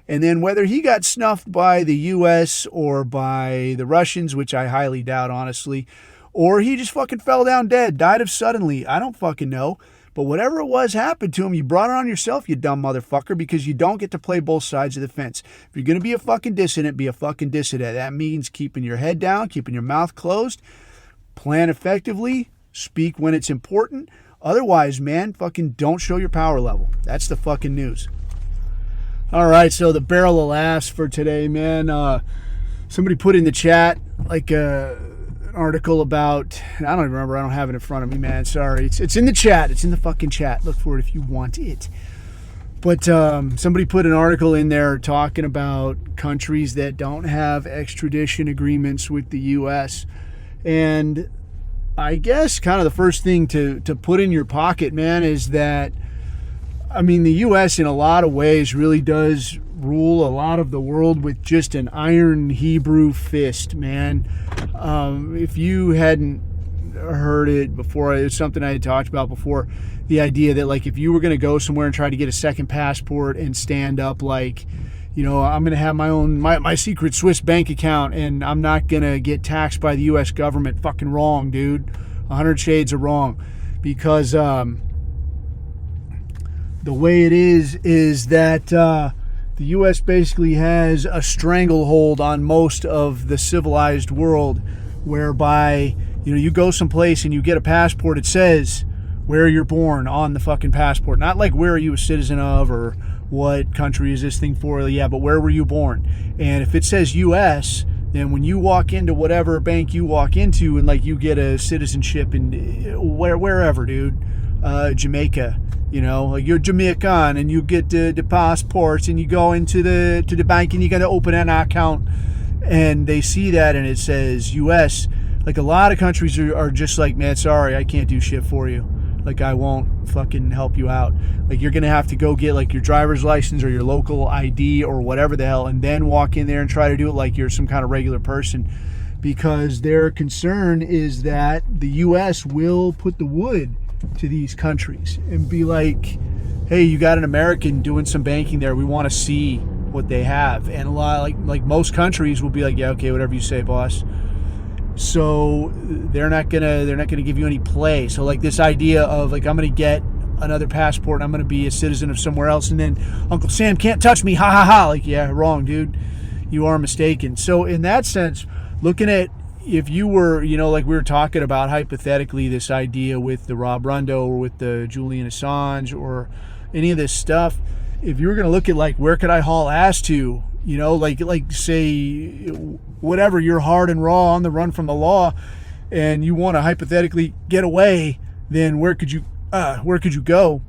And then whether he got snuffed by the U.S. or by the Russians, which I highly doubt, honestly, or he just fucking fell down dead, died of suddenly, I don't fucking know. But whatever it was happened to him, you brought it on yourself, you dumb motherfucker, because you don't get to play both sides of the fence. If you're going to be a fucking dissident, be a fucking dissident. That means keeping your head down, keeping your mouth closed, plan effectively, speak when it's important. Otherwise, man, fucking don't show your power level. That's the fucking news. All right, so the barrel of laughs for today, man. Somebody put in the chat like an article about, I don't even remember, I don't have it in front of me, man. Sorry. It's in the chat. It's in the fucking chat. Look for it if you want it. But somebody put an article in there talking about countries that don't have extradition agreements with the U.S. And I guess kind of the first thing to put in your pocket, man, is that, I mean, the U.S. in a lot of ways really does rule a lot of the world with just an iron Hebrew fist, man. If you hadn't heard it before, it's something I had talked about before, the idea that, like, if you were going to go somewhere and try to get a second passport and stand up like, you know, I'm going to have my own, my secret Swiss bank account and I'm not going to get taxed by the U.S. government, fucking wrong, dude. 100 shades of wrong. Because the way it is that the U.S. basically has a stranglehold on most of the civilized world, whereby, you know, you go someplace and you get a passport, it says where you're born on the fucking passport. Not like where are you a citizen of or what country is this thing for, yeah, but where were you born? And if it says U.S., then when you walk into whatever bank you walk into and like you get a citizenship in wherever, dude, Jamaica, you know, like you're Jamaican and you get the passports and you go into the bank and you got to open an account and they see that and it says U.S. Like a lot of countries are just like, man, sorry, I can't do shit for you. Like I won't fucking help you out. Like you're gonna have to go get like your driver's license or your local ID or whatever the hell, and then walk in there and try to do it like you're some kind of regular person, because their concern is that the U.S. will put the wood to these countries and be like, hey, you got an American doing some banking there, we want to see what they have. And a lot like most countries will be like, yeah, okay, whatever you say, boss. So they're not gonna give you any play. So like this idea of like, I'm gonna get another passport, I'm gonna be a citizen of somewhere else, and then Uncle Sam can't touch me, ha ha ha. Like, yeah, wrong, dude, you are mistaken. So in that sense, looking at, if you were, you know, like we were talking about hypothetically, this idea with the Rob Rundo or with the Julian Assange or any of this stuff, if you were going to look at like, where could I haul ass to, you know, like say whatever, you're hard and raw on the run from the law and you want to hypothetically get away, then where could you go?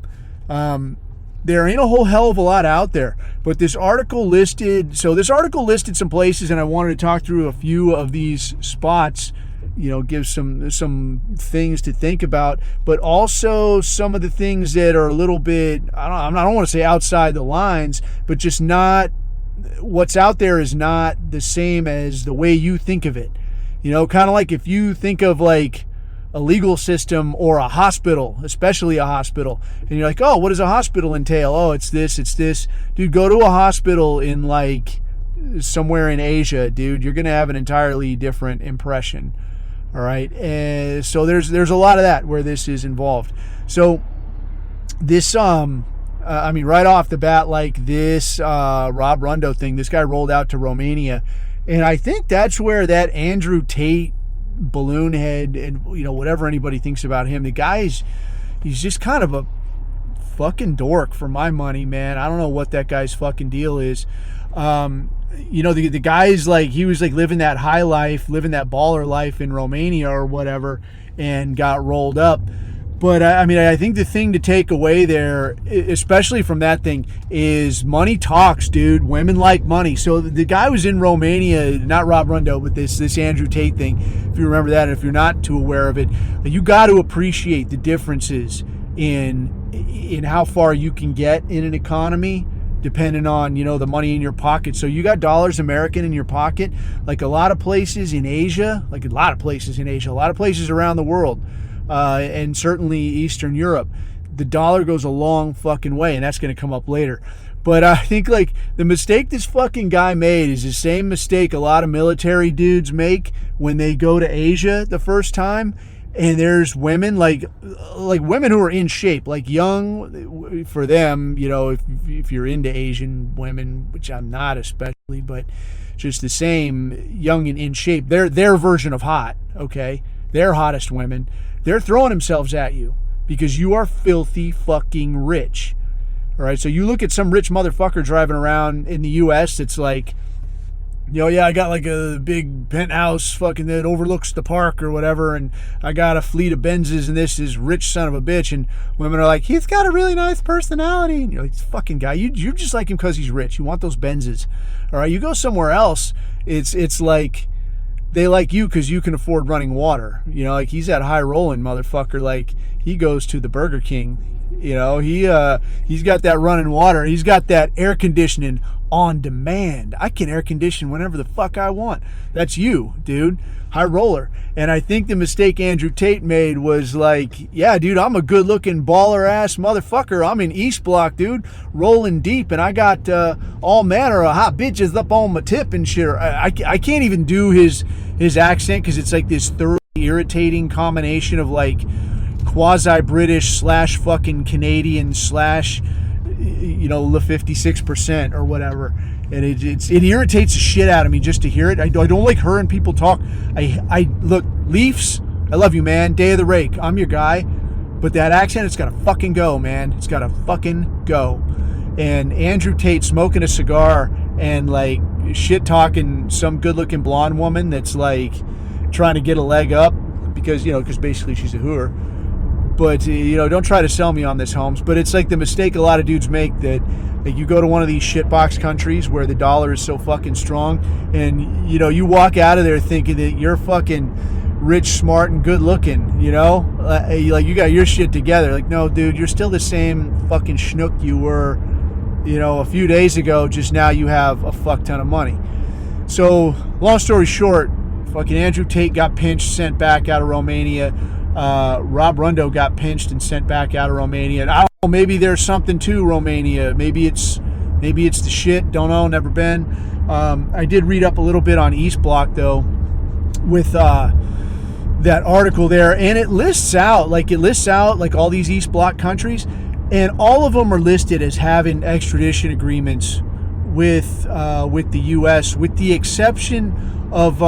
There ain't a whole hell of a lot out there, but this article listed some places, and I wanted to talk through a few of these spots, you know, give some things to think about, but also some of the things that are a little bit, I don't want to say outside the lines, but just not, what's out there is not the same as the way you think of it. You know, kind of like if you think of like a legal system or a hospital, especially a hospital, and you're like, oh, what does a hospital entail? Oh, it's this. Dude, go to a hospital in like somewhere in Asia, dude, you're going to have an entirely different impression. All right. And so there's a lot of that where this is involved. So this, right off the bat, like this Rob Rundo thing, this guy rolled out to Romania And I think that's where that Andrew Tate balloon head and, whatever anybody thinks about him, the guy's, he's just kind of a fucking dork for my money, man. I don't know what that guy's fucking deal is. The guy's like, he was like living that high life, living that baller life in Romania or whatever, and got rolled up. But I think the thing to take away there, especially from that thing, is money talks, dude. Women like money. So the guy was in Romania, not Rob Rundo, but this Andrew Tate thing. If you remember that, and if you're not too aware of it, you got to appreciate the differences in how far you can get in an economy, depending on, the money in your pocket. So you got dollars American in your pocket, like a lot of places in Asia, a lot of places around the world. And certainly Eastern Europe, the dollar goes a long fucking way, and that's going to come up later. But I think the mistake this fucking guy made is the same mistake a lot of military dudes make when they go to Asia the first time. And there's women like women who are in shape, like young for them, if you're into Asian women, which I'm not especially, but just the same, young and in shape. They're their version of hot, okay? They're hottest women. They're throwing themselves at you because you are filthy fucking rich. All right, so you look at some rich motherfucker driving around in the U.S. that's like, I got like a big penthouse fucking that overlooks the park or whatever, and I got a fleet of Benzes, and this is rich son of a bitch, and women are like, he's got a really nice personality. And you're like, this fucking guy, you just like him because he's rich. You want those Benzes. All right, you go somewhere else, it's like, they like you because you can afford running water. He's that high rolling motherfucker. Like, he goes to the Burger King. He's got that running water. He's got that air conditioning on demand. I can air condition whenever the fuck I want. That's you, dude. High roller. And I think the mistake Andrew Tate made was like, yeah, dude, I'm a good looking baller ass motherfucker. I'm in East Block, dude, rolling deep, and I got all manner of hot bitches up on my tip and shit. I can't even do his accent because it's like this thoroughly irritating combination of like quasi-British / fucking Canadian / the 56% or whatever, and it irritates the shit out of me just to hear it. I don't like hearing people talk. I look, Leafs, I love you, man. Day of the Rake, I'm your guy, but that accent, it's gotta fucking go, man. It's gotta fucking go. And Andrew Tate smoking a cigar and like shit talking some good looking blonde woman that's like trying to get a leg up because basically she's a hooer. But, don't try to sell me on this, Holmes. But it's like the mistake a lot of dudes make that you go to one of these shitbox countries where the dollar is so fucking strong, and, you walk out of there thinking that you're fucking rich, smart, and good looking, like you got your shit together. Like, no, dude, you're still the same fucking schnook you were, a few days ago. Just now you have a fuck ton of money. So, long story short, fucking Andrew Tate got pinched, sent back out of Romania. Rob Rundo got pinched and sent back out of Romania. And I don't know, maybe there's something to Romania. Maybe it's the shit. Don't know. Never been. I did read up a little bit on East Bloc though, with that article there, and it lists out like all these East Bloc countries, and all of them are listed as having extradition agreements with the U.S., with the exception of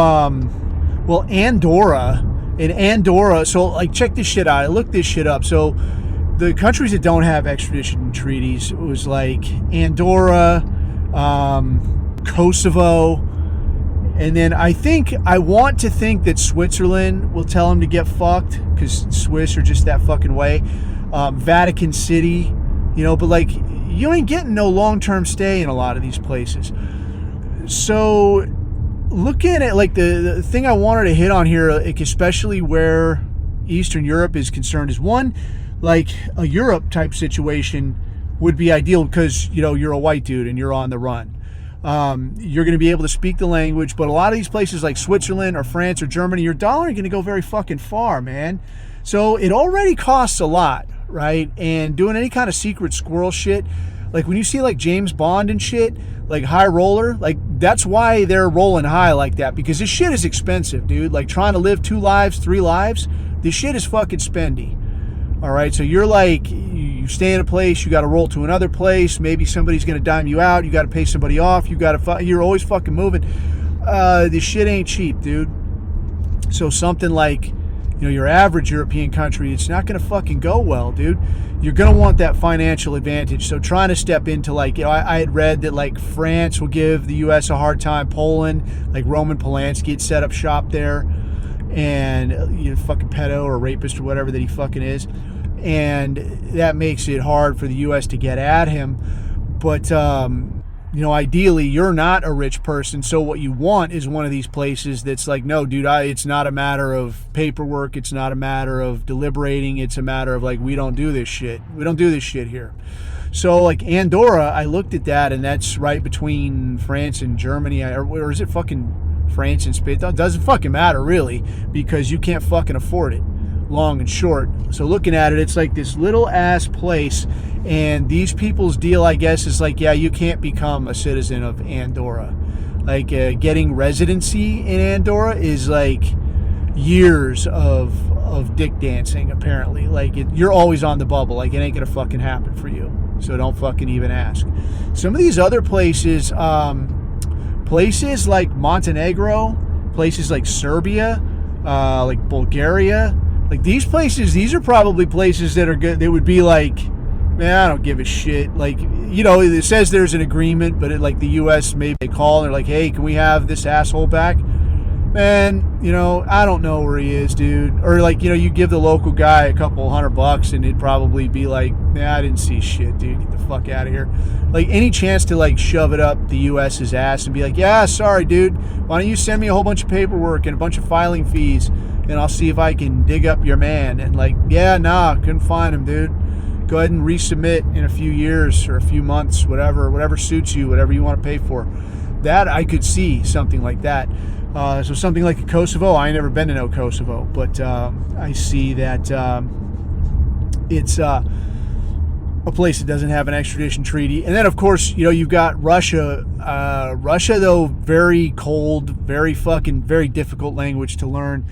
Andorra. In Andorra, so like check this shit out. I looked this shit up. So the countries that don't have extradition treaties, it was like Andorra, Kosovo, and then I want to think that Switzerland will tell them to get fucked because Swiss are just that fucking way. Vatican City, but like you ain't getting no long-term stay in a lot of these places. So looking at like the thing I wanted to hit on here, like especially where Eastern Europe is concerned, is one, like a Europe type situation would be ideal because you're a white dude and you're on the run. You're going to be able to speak the language, but a lot of these places like Switzerland or France or Germany, your dollar ain't going to go very fucking far, man. So it already costs a lot, right? And doing any kind of secret squirrel shit, like when you see like James Bond and shit, like high roller, like that's why they're rolling high like that, because this shit is expensive, dude. Like trying to live 2 lives, 3 lives, this shit is fucking spendy. All right, so you're like, you stay in a place, you got to roll to another place, maybe somebody's going to dime you out, you got to pay somebody off, you're always fucking moving. this shit ain't cheap, dude. So something like, your average European country, it's not going to fucking go well, dude. You're going to want that financial advantage. So trying to step into like, I had read that like France will give the U.S. a hard time. Poland, like Roman Polanski had set up shop there. And, fucking pedo or rapist or whatever that he fucking is. And that makes it hard for the U.S. to get at him. But, ideally, you're not a rich person, so what you want is one of these places that's like, no, dude, it's not a matter of paperwork, it's not a matter of deliberating, it's a matter of like, we don't do this shit. We don't do this shit here. So, like, Andorra, I looked at that, and that's right between France and Germany, or is it fucking France and Spain? It doesn't fucking matter, really, because you can't fucking afford it, long and short. So looking at it, it's like this little ass place, and these people's deal, I guess, is like, yeah, you can't become a citizen of Andorra. Like, getting residency in Andorra is like years of dick dancing, apparently. Like, you're always on the bubble. Like, it ain't gonna fucking happen for you. So don't fucking even ask. Some of these other places, places like Montenegro, places like Serbia, like Bulgaria, like these places, these are probably places that are good. They would be like, man, I don't give a shit. Like, it says there's an agreement, but like the U.S. maybe they call and they're like, hey, can we have this asshole back? Man, I don't know where he is, dude. Or like, you give the local guy a couple $100 and it'd probably be like, man, I didn't see shit, dude. Get the fuck out of here. Like, any chance to like shove it up the U.S.'s ass and be like, yeah, sorry, dude. Why don't you send me a whole bunch of paperwork and a bunch of filing fees, and I'll see if I can dig up your man. And like, yeah, nah, couldn't find him, dude. Go ahead and resubmit in a few years or a few months, whatever suits you, whatever you want to pay for. That I could see something like that. So something like Kosovo, I ain't never been to no Kosovo, but I see that it's a place that doesn't have an extradition treaty. And then, of course, you've got Russia. Russia, though, very cold, very difficult language to learn.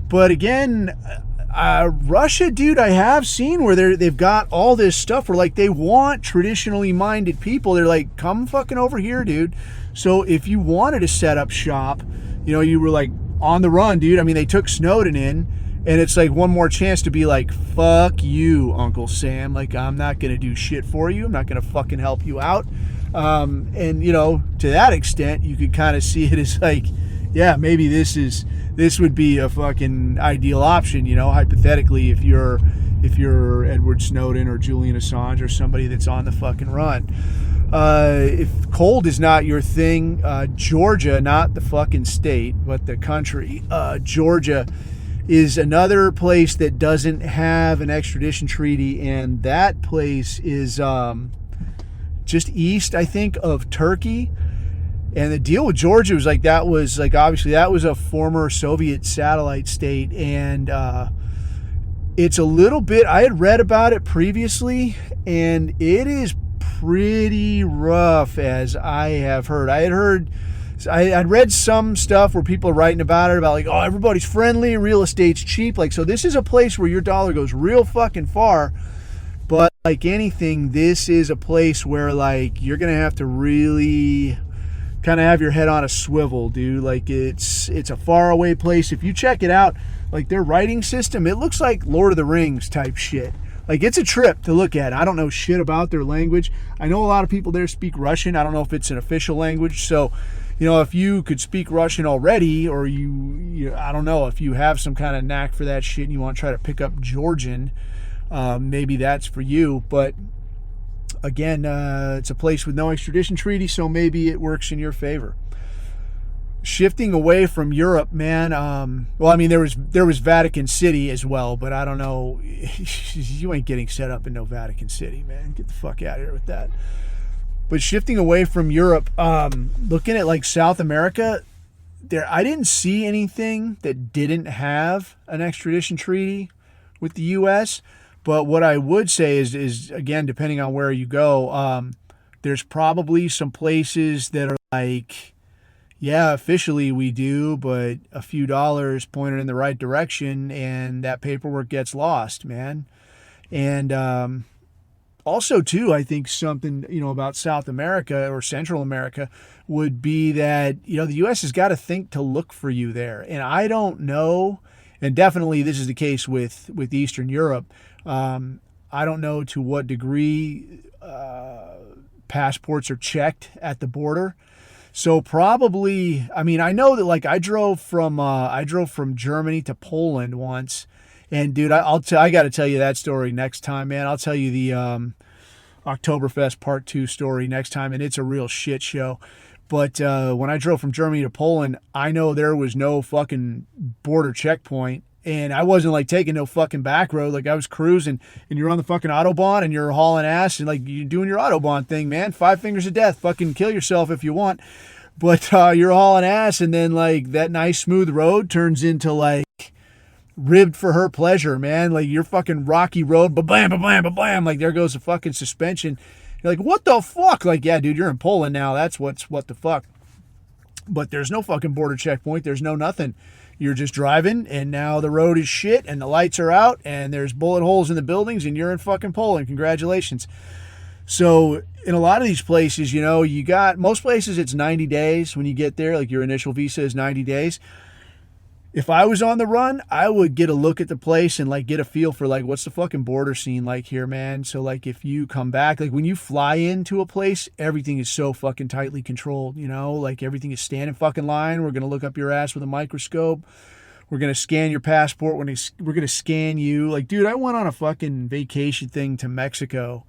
But again, Russia, dude, I have seen where they've got all this stuff where like they want traditionally minded people. They're like, come fucking over here, dude. So if you wanted to set up shop, you were like on the run, dude. I mean, they took Snowden in, and it's like one more chance to be like, fuck you, Uncle Sam. Like, I'm not going to do shit for you. I'm not going to fucking help you out. And, to that extent, you could kind of see it as like, yeah, maybe this would be a fucking ideal option, hypothetically, if you're Edward Snowden or Julian Assange or somebody that's on the fucking run. If cold is not your thing, Georgia, not the fucking state, but the country, Georgia is another place that doesn't have an extradition treaty, and that place is just east, I think, of Turkey. And the deal with Georgia was like, obviously that was a former Soviet satellite state, and it's a little bit, I had read about it previously, and it is pretty rough, as I have heard. I'd read some stuff where people are writing about it, about like, oh, everybody's friendly, real estate's cheap. Like, so this is a place where your dollar goes real fucking far. But like anything, this is a place where like you're gonna have to really kind of have your head on a swivel, dude. Like, it's a faraway place. If you check it out, like their writing system, it looks like Lord of the Rings type shit. Like, it's a trip to look at. I don't know shit about their language. I know a lot of people there speak Russian. I don't know if it's an official language. So, if you could speak Russian already, or you I don't know, if you have some kind of knack for that shit and you want to try to pick up Georgian, maybe that's for you. But again, it's a place with no extradition treaty, so maybe it works in your favor. Shifting away from Europe, man. Well, I mean, there was Vatican City as well, but I don't know. You ain't getting set up in no Vatican City, man. Get the fuck out of here with that. But shifting away from Europe, looking at like South America, I didn't see anything that didn't have an extradition treaty with the U.S. But what I would say is again, depending on where you go, there's probably some places that are like, yeah, officially we do, but a few dollars pointed in the right direction, and that paperwork gets lost, man. And Also, too, I think something, about South America or Central America would be that, the U.S. has got to think to look for you there. And I don't know, and definitely this is the case with Eastern Europe. I don't know to what degree passports are checked at the border. So probably, I know that like I drove from Germany to Poland once. And dude, I got to tell you that story next time, man. I'll tell you the Oktoberfest Part 2 story next time, and it's a real shit show. But when I drove from Germany to Poland, I know there was no fucking border checkpoint, and I wasn't like taking no fucking back road. Like I was cruising, and you're on the fucking Autobahn, and you're hauling ass, and like you're doing your Autobahn thing, man. 5 fingers of death. Fucking kill yourself if you want. But you're hauling ass, and then like that nice smooth road turns into like ribbed for her pleasure, man. Like your fucking rocky road, ba-blam, ba-blam, ba-blam. Like there goes the fucking suspension. You're like, what the fuck? Like, yeah, dude, you're in Poland now. That's what the fuck. But there's no fucking border checkpoint. There's no nothing. You're just driving, and now the road is shit, and the lights are out, and there's bullet holes in the buildings, and you're in fucking Poland. Congratulations. So in a lot of these places, you got, most places it's 90 days when you get there. Like your initial visa is 90 days. If I was on the run, I would get a look at the place and like get a feel for like what's the fucking border scene like here, man. So like if you come back, like when you fly into a place, everything is so fucking tightly controlled, like everything is stand in fucking line. We're gonna look up your ass with a microscope. We're gonna scan your passport. We're gonna scan you. Like, dude, I went on a fucking vacation thing to Mexico.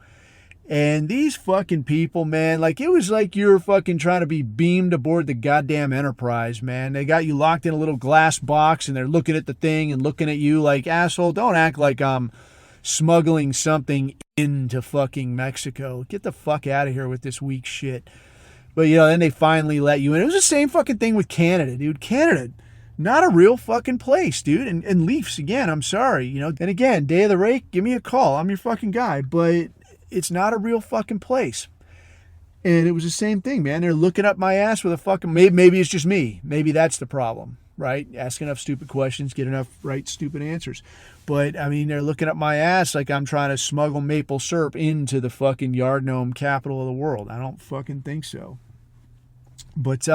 And these fucking people, man, like it was like you're fucking trying to be beamed aboard the goddamn Enterprise, man. They got you locked in a little glass box and they're looking at the thing and looking at you like, asshole, don't act like I'm smuggling something into fucking Mexico. Get the fuck out of here with this weak shit. But, then they finally let you in. It was the same fucking thing with Canada, dude. Canada, not a real fucking place, dude. And Leafs, again, I'm sorry, And again, day of the rake, give me a call. I'm your fucking guy. But it's not a real fucking place. And it was the same thing, man. They're looking up my ass with a fucking, maybe it's just me. Maybe that's the problem, right? Ask enough stupid questions, get enough right stupid answers. But, they're looking up my ass like I'm trying to smuggle maple syrup into the fucking yard gnome capital of the world. I don't fucking think so. But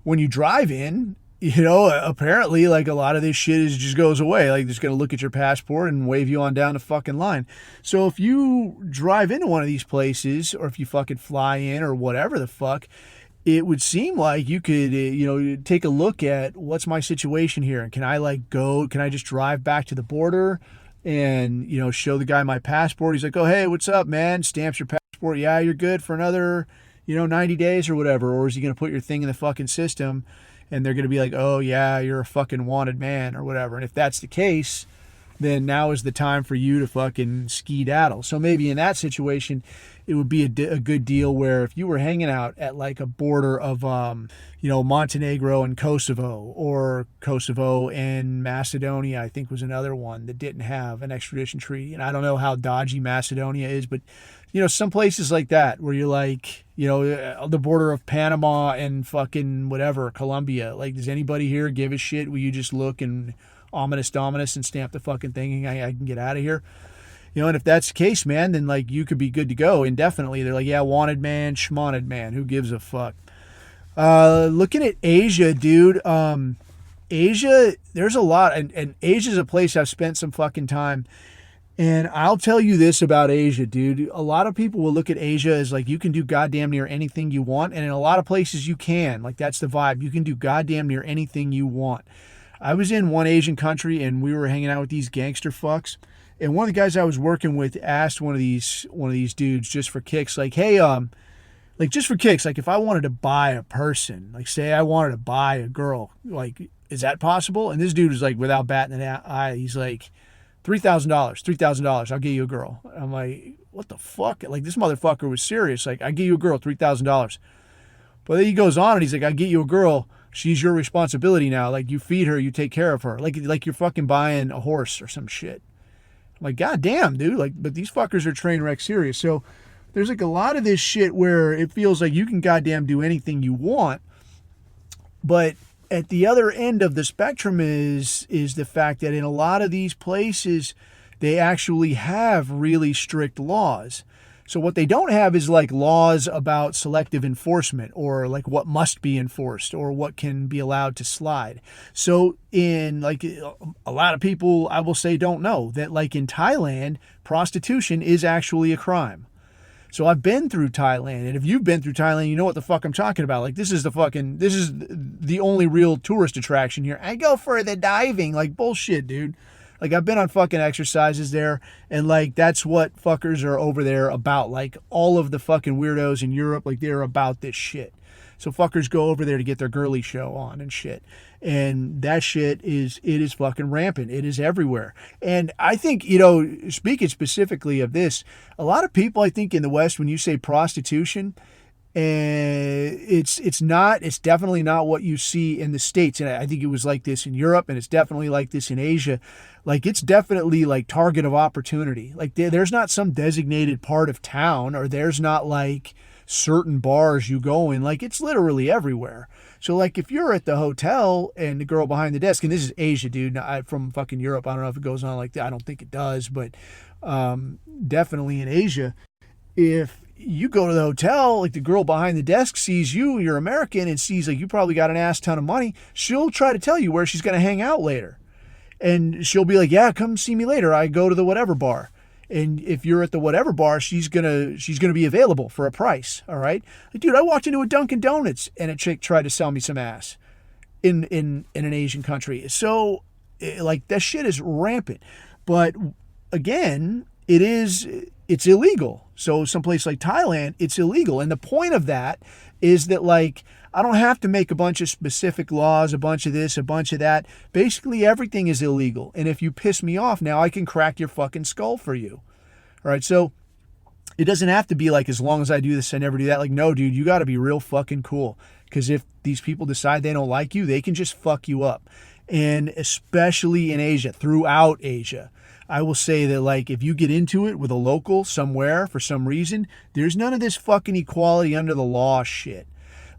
when you drive in, apparently like a lot of this shit just goes away. Like they're just going to look at your passport and wave you on down the fucking line. So if you drive into one of these places or if you fucking fly in or whatever the fuck, it would seem like you could, take a look at what's my situation here. And can I just drive back to the border and, show the guy my passport? He's like, oh, hey, what's up, man? Stamps your passport. Yeah, you're good for another, 90 days or whatever. Or is he going to put your thing in the fucking system? And they're going to be like, oh, yeah, you're a fucking wanted man or whatever. And if that's the case, then now is the time for you to fucking skedaddle. So maybe in that situation, it would be a good deal where if you were hanging out at like a border of, Montenegro and Kosovo, or Kosovo and Macedonia, I think was another one that didn't have an extradition treaty. And I don't know how dodgy Macedonia is, but, some places like that where you're like, the border of Panama and fucking whatever, Colombia. Like, does anybody here give a shit? Will you just look and ominous and stamp the fucking thing and I can get out of here? And if that's the case, man, then like you could be good to go indefinitely. They're like, yeah, wanted man, schmonted man. Who gives a fuck? Looking at Asia, dude. Asia, there's a lot, and Asia's a place I've spent some fucking time. And I'll tell you this about Asia, dude. A lot of people will look at Asia as like you can do goddamn near anything you want. And in a lot of places you can. Like that's the vibe. You can do goddamn near anything you want. I was in one Asian country and we were hanging out with these gangster fucks. And one of the guys I was working with asked one of these dudes just for kicks, like, hey, just for kicks, like if I wanted to buy a person, like say I wanted to buy a girl, like, is that possible? And this dude was like, without batting an eye, he's like, $3,000, I'll get you a girl. I'm like, what the fuck? Like this motherfucker was serious. Like, I get you a girl, $3,000. But then he goes on and he's like, I get you a girl. She's your responsibility now. Like you feed her, you take care of her. Like you're fucking buying a horse or some shit. I'm like, God damn, dude. Like, but these fuckers are train wreck serious. So there's like a lot of this shit where it feels like you can goddamn do anything you want. But at the other end of the spectrum is the fact that in a lot of these places, they actually have really strict laws. So what they don't have is like laws about selective enforcement, or like what must be enforced, or what can be allowed to slide. So in like a lot of people, I will say, don't know that like in Thailand, prostitution is actually a crime. So I've been through Thailand, and if you've been through Thailand, you know what the fuck I'm talking about. Like this is the only real tourist attraction here. I go for the diving, like bullshit, dude. Like I've been on fucking exercises there, and like that's what fuckers are over there about. Like all of the fucking weirdos in Europe, like they're about this shit. So fuckers go over there to get their girly show on and shit. And that shit is fucking rampant. It is everywhere. And I think, speaking specifically of this, a lot of people, I think in the West, when you say prostitution, it's definitely not what you see in the States. And I think it was like this in Europe, and it's definitely like this in Asia. Like it's definitely like target of opportunity. Like there's not some designated part of town, or there's not like certain bars you go in. Like it's literally everywhere. So like if you're at the hotel and the girl behind the desk, and this is Asia, dude, from fucking Europe, I don't know if it goes on like that. I don't think it does, but definitely in Asia, if you go to the hotel, like the girl behind the desk sees you're American, and sees like you probably got an ass ton of money, she'll try to tell you where she's going to hang out later. And she'll be like, yeah, come see me later. I go to the whatever bar. And if you're at the whatever bar, she's gonna be available for a price. All right, like, dude, I walked into a Dunkin' Donuts and a chick tried to sell me some ass in an Asian country. So like that shit is rampant. But again, it's illegal. So someplace like Thailand, it's illegal. And the point of that is that like I don't have to make a bunch of specific laws, a bunch of this, a bunch of that. Basically, everything is illegal. And if you piss me off now, I can crack your fucking skull for you. All right, so it doesn't have to be like, as long as I do this, I never do that. Like, no, dude, you got to be real fucking cool. Because if these people decide they don't like you, they can just fuck you up. And especially in Asia, throughout Asia, I will say that like if you get into it with a local somewhere for some reason, there's none of this fucking equality under the law shit.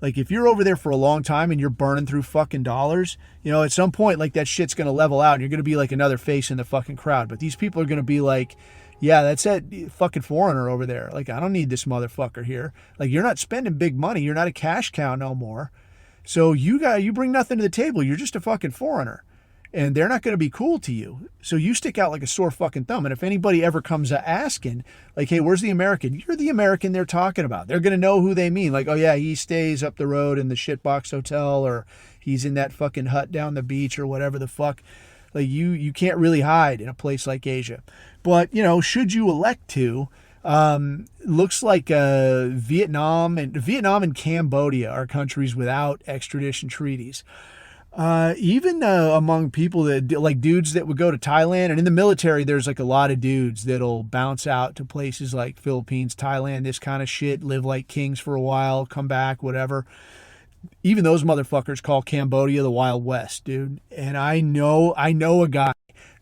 Like if you're over there for a long time and you're burning through fucking dollars, at some point like that shit's going to level out and you're going to be like another face in the fucking crowd. But these people are going to be like, yeah, that's that fucking foreigner over there. Like I don't need this motherfucker here. Like you're not spending big money. You're not a cash cow no more. So you bring nothing to the table. You're just a fucking foreigner. And they're not going to be cool to you. So you stick out like a sore fucking thumb. And if anybody ever comes asking, like, hey, where's the American? You're the American they're talking about. They're going to know who they mean. Like, oh, yeah, he stays up the road in the shitbox hotel, or he's in that fucking hut down the beach, or whatever the fuck. Like, you can't really hide in a place like Asia. But, should you elect to, looks like Vietnam and Cambodia are countries without extradition treaties. Even among people that like dudes that would go to Thailand, and in the military, there's like a lot of dudes that'll bounce out to places like Philippines, Thailand, this kind of shit, live like kings for a while, come back, whatever. Even those motherfuckers call Cambodia the Wild West, dude. And I know a guy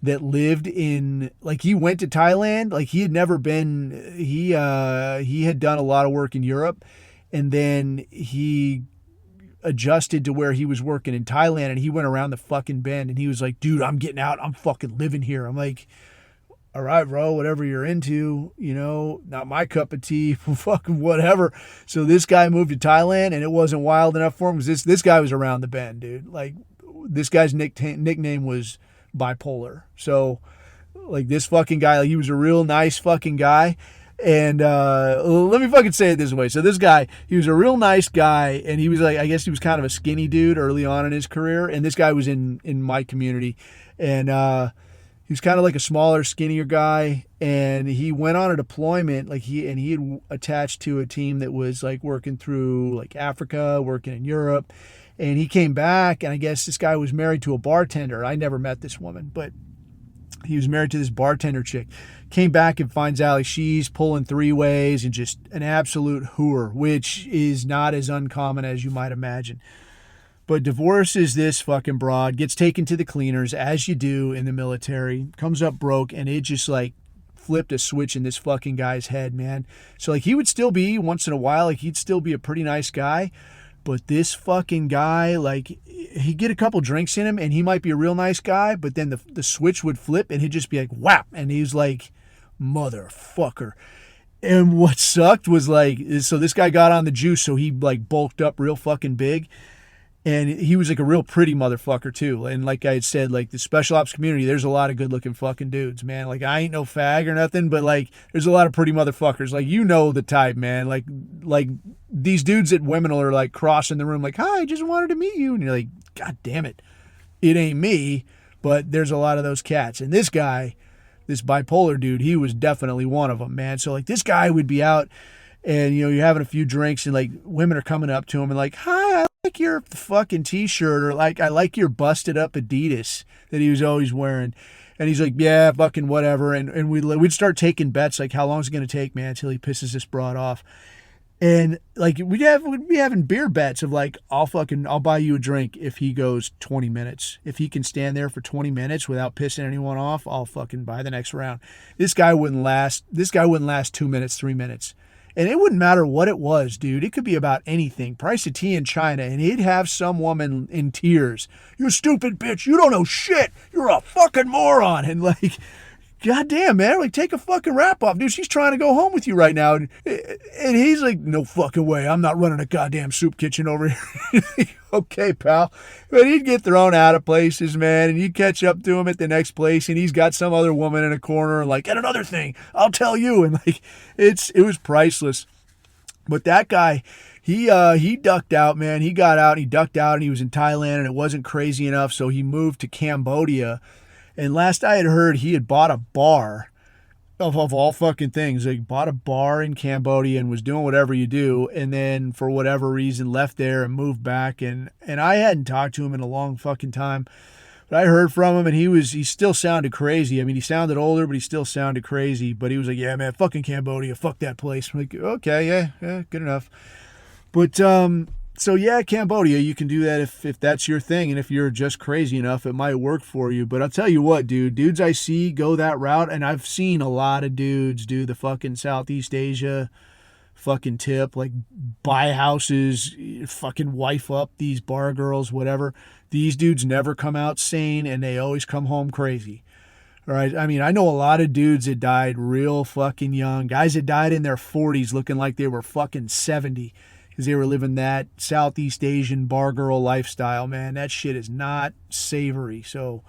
that lived in, like, he went to Thailand, like he had never been, he had done a lot of work in Europe, and then he adjusted to where he was working in Thailand, and he went around the fucking bend, and he was like, dude, I'm getting out, I'm fucking living here. I'm like, all right, bro, whatever you're into, not my cup of tea, fucking whatever. So this guy moved to Thailand, and it wasn't wild enough for him, because this guy was around the bend, dude. Like, this guy's nickname was Bipolar. So like this fucking guy, like, he was a real nice fucking guy. And let me fucking say it this way. So this guy, he was a real nice guy, and he was like, I guess he was kind of a skinny dude early on in his career. And this guy was in my community, and he was kind of like a smaller, skinnier guy. And he went on a deployment, like he had attached to a team that was like working through like Africa, working in Europe. And he came back, and I guess this guy was married to a bartender. I never met this woman, but he was married to this bartender chick. Came back and finds out like she's pulling three-ways and just an absolute whore, which is not as uncommon as you might imagine. But divorces this fucking broad, gets taken to the cleaners, as you do in the military, comes up broke, and it just like flipped a switch in this fucking guy's head, man. So like he would still be, once in a while, like he'd still be a pretty nice guy. But this fucking guy, like, he'd get a couple drinks in him and he might be a real nice guy, but then the switch would flip and he'd just be like, whap. And he was like, motherfucker. And what sucked was like, so this guy got on the juice, so he like bulked up real fucking big. And he was like a real pretty motherfucker too. And like I had said, like the special ops community, there's a lot of good looking fucking dudes, man. Like I ain't no fag or nothing, but like there's a lot of pretty motherfuckers. Like you know the type, man. Like these dudes at Women are like crossing the room like, hi, I just wanted to meet you. And you're like, God damn it. It ain't me, but there's a lot of those cats. And this guy, this bipolar dude, he was definitely one of them, man. So like this guy would be out and, you know, you're having a few drinks and like women are coming up to him and like, hi, I like your fucking t-shirt, or like, I like your busted up Adidas that he was always wearing. And he's like, yeah, fucking whatever. And we'd start taking bets like, how long is it going to take, man, until he pisses this broad off. And like, we'd be having beer bets of like, I'll buy you a drink if he goes 20 minutes. If he can stand there for 20 minutes without pissing anyone off, I'll fucking buy the next round. This guy wouldn't last 2 minutes, 3 minutes. And it wouldn't matter what it was, dude. It could be about anything. Price of tea in China, and he'd have some woman in tears. You stupid bitch. You don't know shit. You're a fucking moron. And like, goddamn, man. Like, take a fucking wrap off. Dude, she's trying to go home with you right now. And he's like, no fucking way. I'm not running a goddamn soup kitchen over here. Okay, pal. But he'd get thrown out of places, man. And you'd catch up to him at the next place. And he's got some other woman in a corner. And like, and another thing, I'll tell you. And like, it was priceless. But that guy, he ducked out, man. He got out and he ducked out and he was in Thailand and it wasn't crazy enough. So he moved to Cambodia. And last I had heard, he had bought a bar of all fucking things. Like, bought a bar in Cambodia and was doing whatever you do. And then for whatever reason left there and moved back. And I hadn't talked to him in a long fucking time. But I heard from him and he still sounded crazy. I mean, he sounded older, but he still sounded crazy. But he was like, yeah, man, fucking Cambodia. Fuck that place. I'm like, okay, yeah, good enough. But, so yeah, Cambodia, you can do that if that's your thing. And if you're just crazy enough, it might work for you. But I'll tell you what, dude, dudes I see go that route. And I've seen a lot of dudes do the fucking Southeast Asia fucking tip, like buy houses, fucking wife up these bar girls, whatever. These dudes never come out sane and they always come home crazy. All right. I mean, I know a lot of dudes that died real fucking young. Guys that died in their 40s looking like they were fucking 70. Because they were living that Southeast Asian bar girl lifestyle, man. That shit is not savory. So,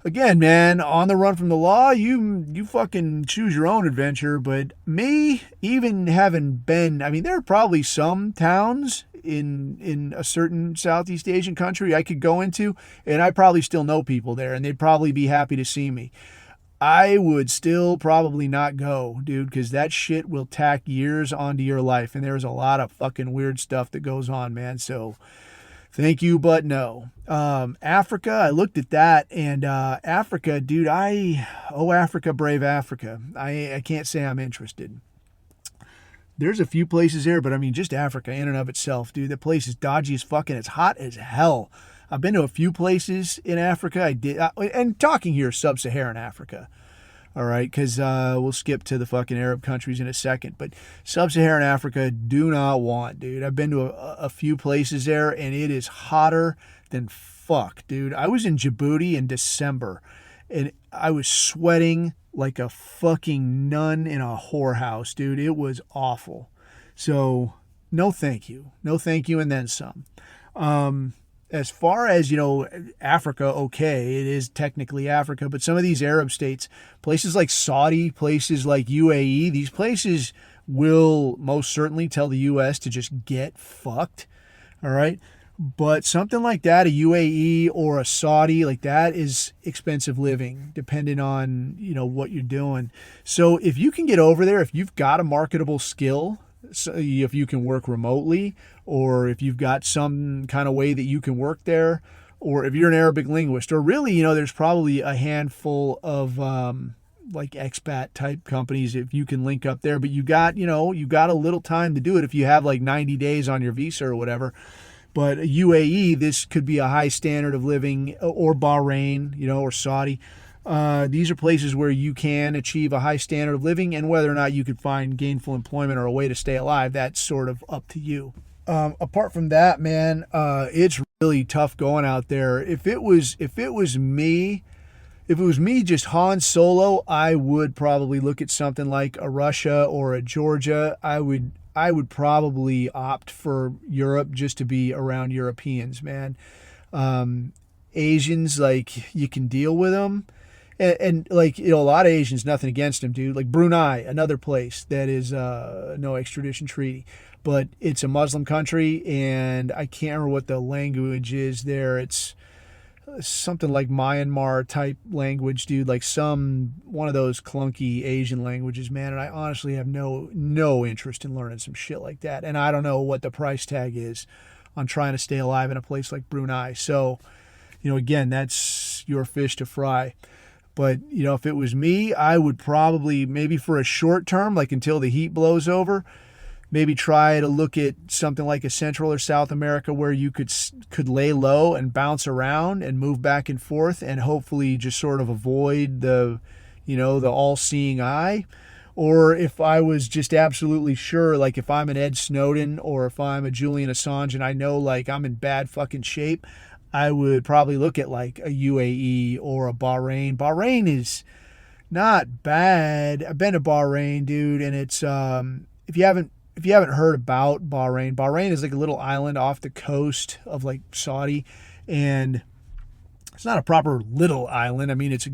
again, man, on the run from the law, you fucking choose your own adventure. But me, even having been, I mean, there are probably some towns in a certain Southeast Asian country I could go into, and I probably still know people there, and they'd probably be happy to see me. I would still probably not go, dude, because that shit will tack years onto your life. And there's a lot of fucking weird stuff that goes on, man. So thank you, but no. Africa, I looked at that. And Africa, dude, Africa, brave Africa. I can't say I'm interested. There's a few places there, but I mean, just Africa in and of itself, dude. The place is dodgy as fucking. It's hot as hell. I've been to a few places in Africa. And talking here, sub-Saharan Africa. All right, because we'll skip to the fucking Arab countries in a second. But sub-Saharan Africa, do not want, dude. I've been to a few places there, and it is hotter than fuck, dude. I was in Djibouti in December, and I was sweating like a fucking nun in a whorehouse, dude. It was awful. So, no thank you. No thank you, and then some. As far as, you know, Africa, okay, it is technically Africa, but some of these Arab states, places like Saudi, places like UAE, these places will most certainly tell the U.S. to just get fucked, all right? But something like that, a UAE or a Saudi, like that is expensive living, depending on, you know, what you're doing. So if you can get over there, if you've got a marketable skill, so if you can work remotely, or if you've got some kind of way that you can work there, or if you're an Arabic linguist, or really, you know, there's probably a handful of like expat type companies if you can link up there, but you got a little time to do it if you have like 90 days on your visa or whatever. But UAE, this could be a high standard of living, or Bahrain, you know, or Saudi. These are places where you can achieve a high standard of living, and whether or not you could find gainful employment or a way to stay alive, that's sort of up to you. Apart from that, man, it's really tough going out there. If it was me just Han Solo, I would probably look at something like a Russia or a Georgia. I would probably opt for Europe just to be around Europeans, man. Asians, like, you can deal with them. And like, a lot of Asians, nothing against them, dude. Like Brunei, another place that is no extradition treaty, but it's a Muslim country, and I can't remember what the language is there. It's something like Myanmar type language, dude. Like one of those clunky Asian languages, man. And I honestly have no interest in learning some shit like that. And I don't know what the price tag is on trying to stay alive in a place like Brunei. So, again, that's your fish to fry. But, if it was me, I would probably, maybe for a short term, like until the heat blows over, maybe try to look at something like a Central or South America where you could lay low and bounce around and move back and forth and hopefully just sort of avoid the all-seeing eye. Or if I was just absolutely sure, like if I'm an Ed Snowden or if I'm a Julian Assange and I know like I'm in bad fucking shape, I would probably look at like a UAE or a Bahrain. Bahrain is not bad. I've been to Bahrain, dude, and it's if you haven't heard about Bahrain is like a little island off the coast of like Saudi, and it's not a proper little island. I mean, it's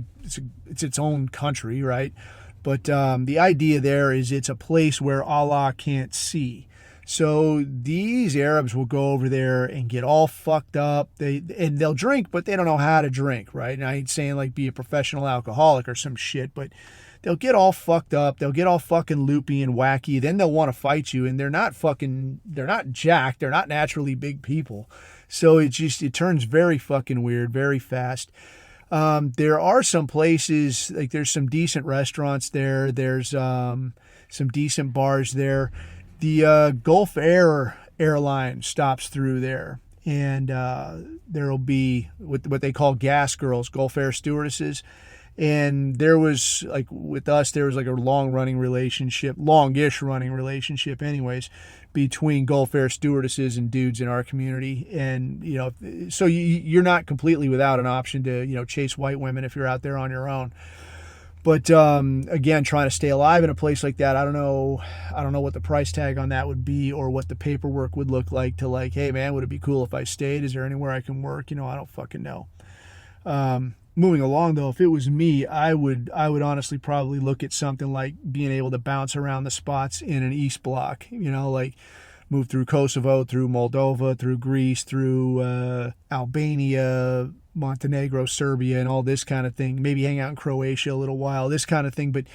its own country, right? But the idea there is it's a place where Allah can't see. So these Arabs will go over there and get all fucked up. They'll drink, but they don't know how to drink, right? And I ain't saying like be a professional alcoholic or some shit, but they'll get all fucked up. They'll get all fucking loopy and wacky. Then they'll want to fight you, and they're not jacked. They're not naturally big people. So it turns very fucking weird, very fast. There are some places, like there's some decent restaurants there. There's some decent bars there. The Gulf airline stops through there, and there'll be what they call gas girls, Gulf Air stewardesses. And there was, like, with us, there was like a longish running relationship anyways, between Gulf Air stewardesses and dudes in our community. And, so you're not completely without an option to, chase white women if you're out there on your own. But, again, trying to stay alive in a place like that, I don't know what the price tag on that would be or what the paperwork would look like to like, hey man, would it be cool if I stayed? Is there anywhere I can work? I don't fucking know. Moving along though, if it was me, I would honestly probably look at something like being able to bounce around the spots in an East Bloc, like move through Kosovo, through Moldova, through Greece, through Albania, Montenegro, Serbia, and all this kind of thing. Maybe hang out in Croatia a little while, this kind of thing. But,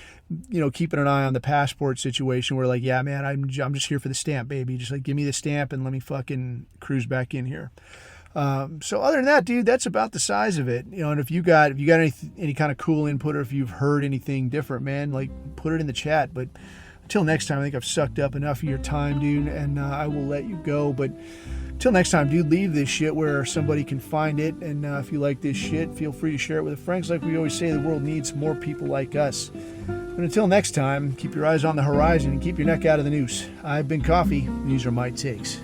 keeping an eye on the passport situation where like, yeah, man, I'm just here for the stamp, baby. Just like give me the stamp and let me fucking cruise back in here. So other than that, dude, that's about the size of it. And if you got any kind of cool input or if you've heard anything different, man, like put it in the chat. But until next time, I think I've sucked up enough of your time, dude, and I will let you go. But until next time, dude, leave this shit where somebody can find it. And if you like this shit, feel free to share it with a friend. Like we always say, the world needs more people like us. But until next time, keep your eyes on the horizon and keep your neck out of the noose. I've been Coffee, and these are my takes.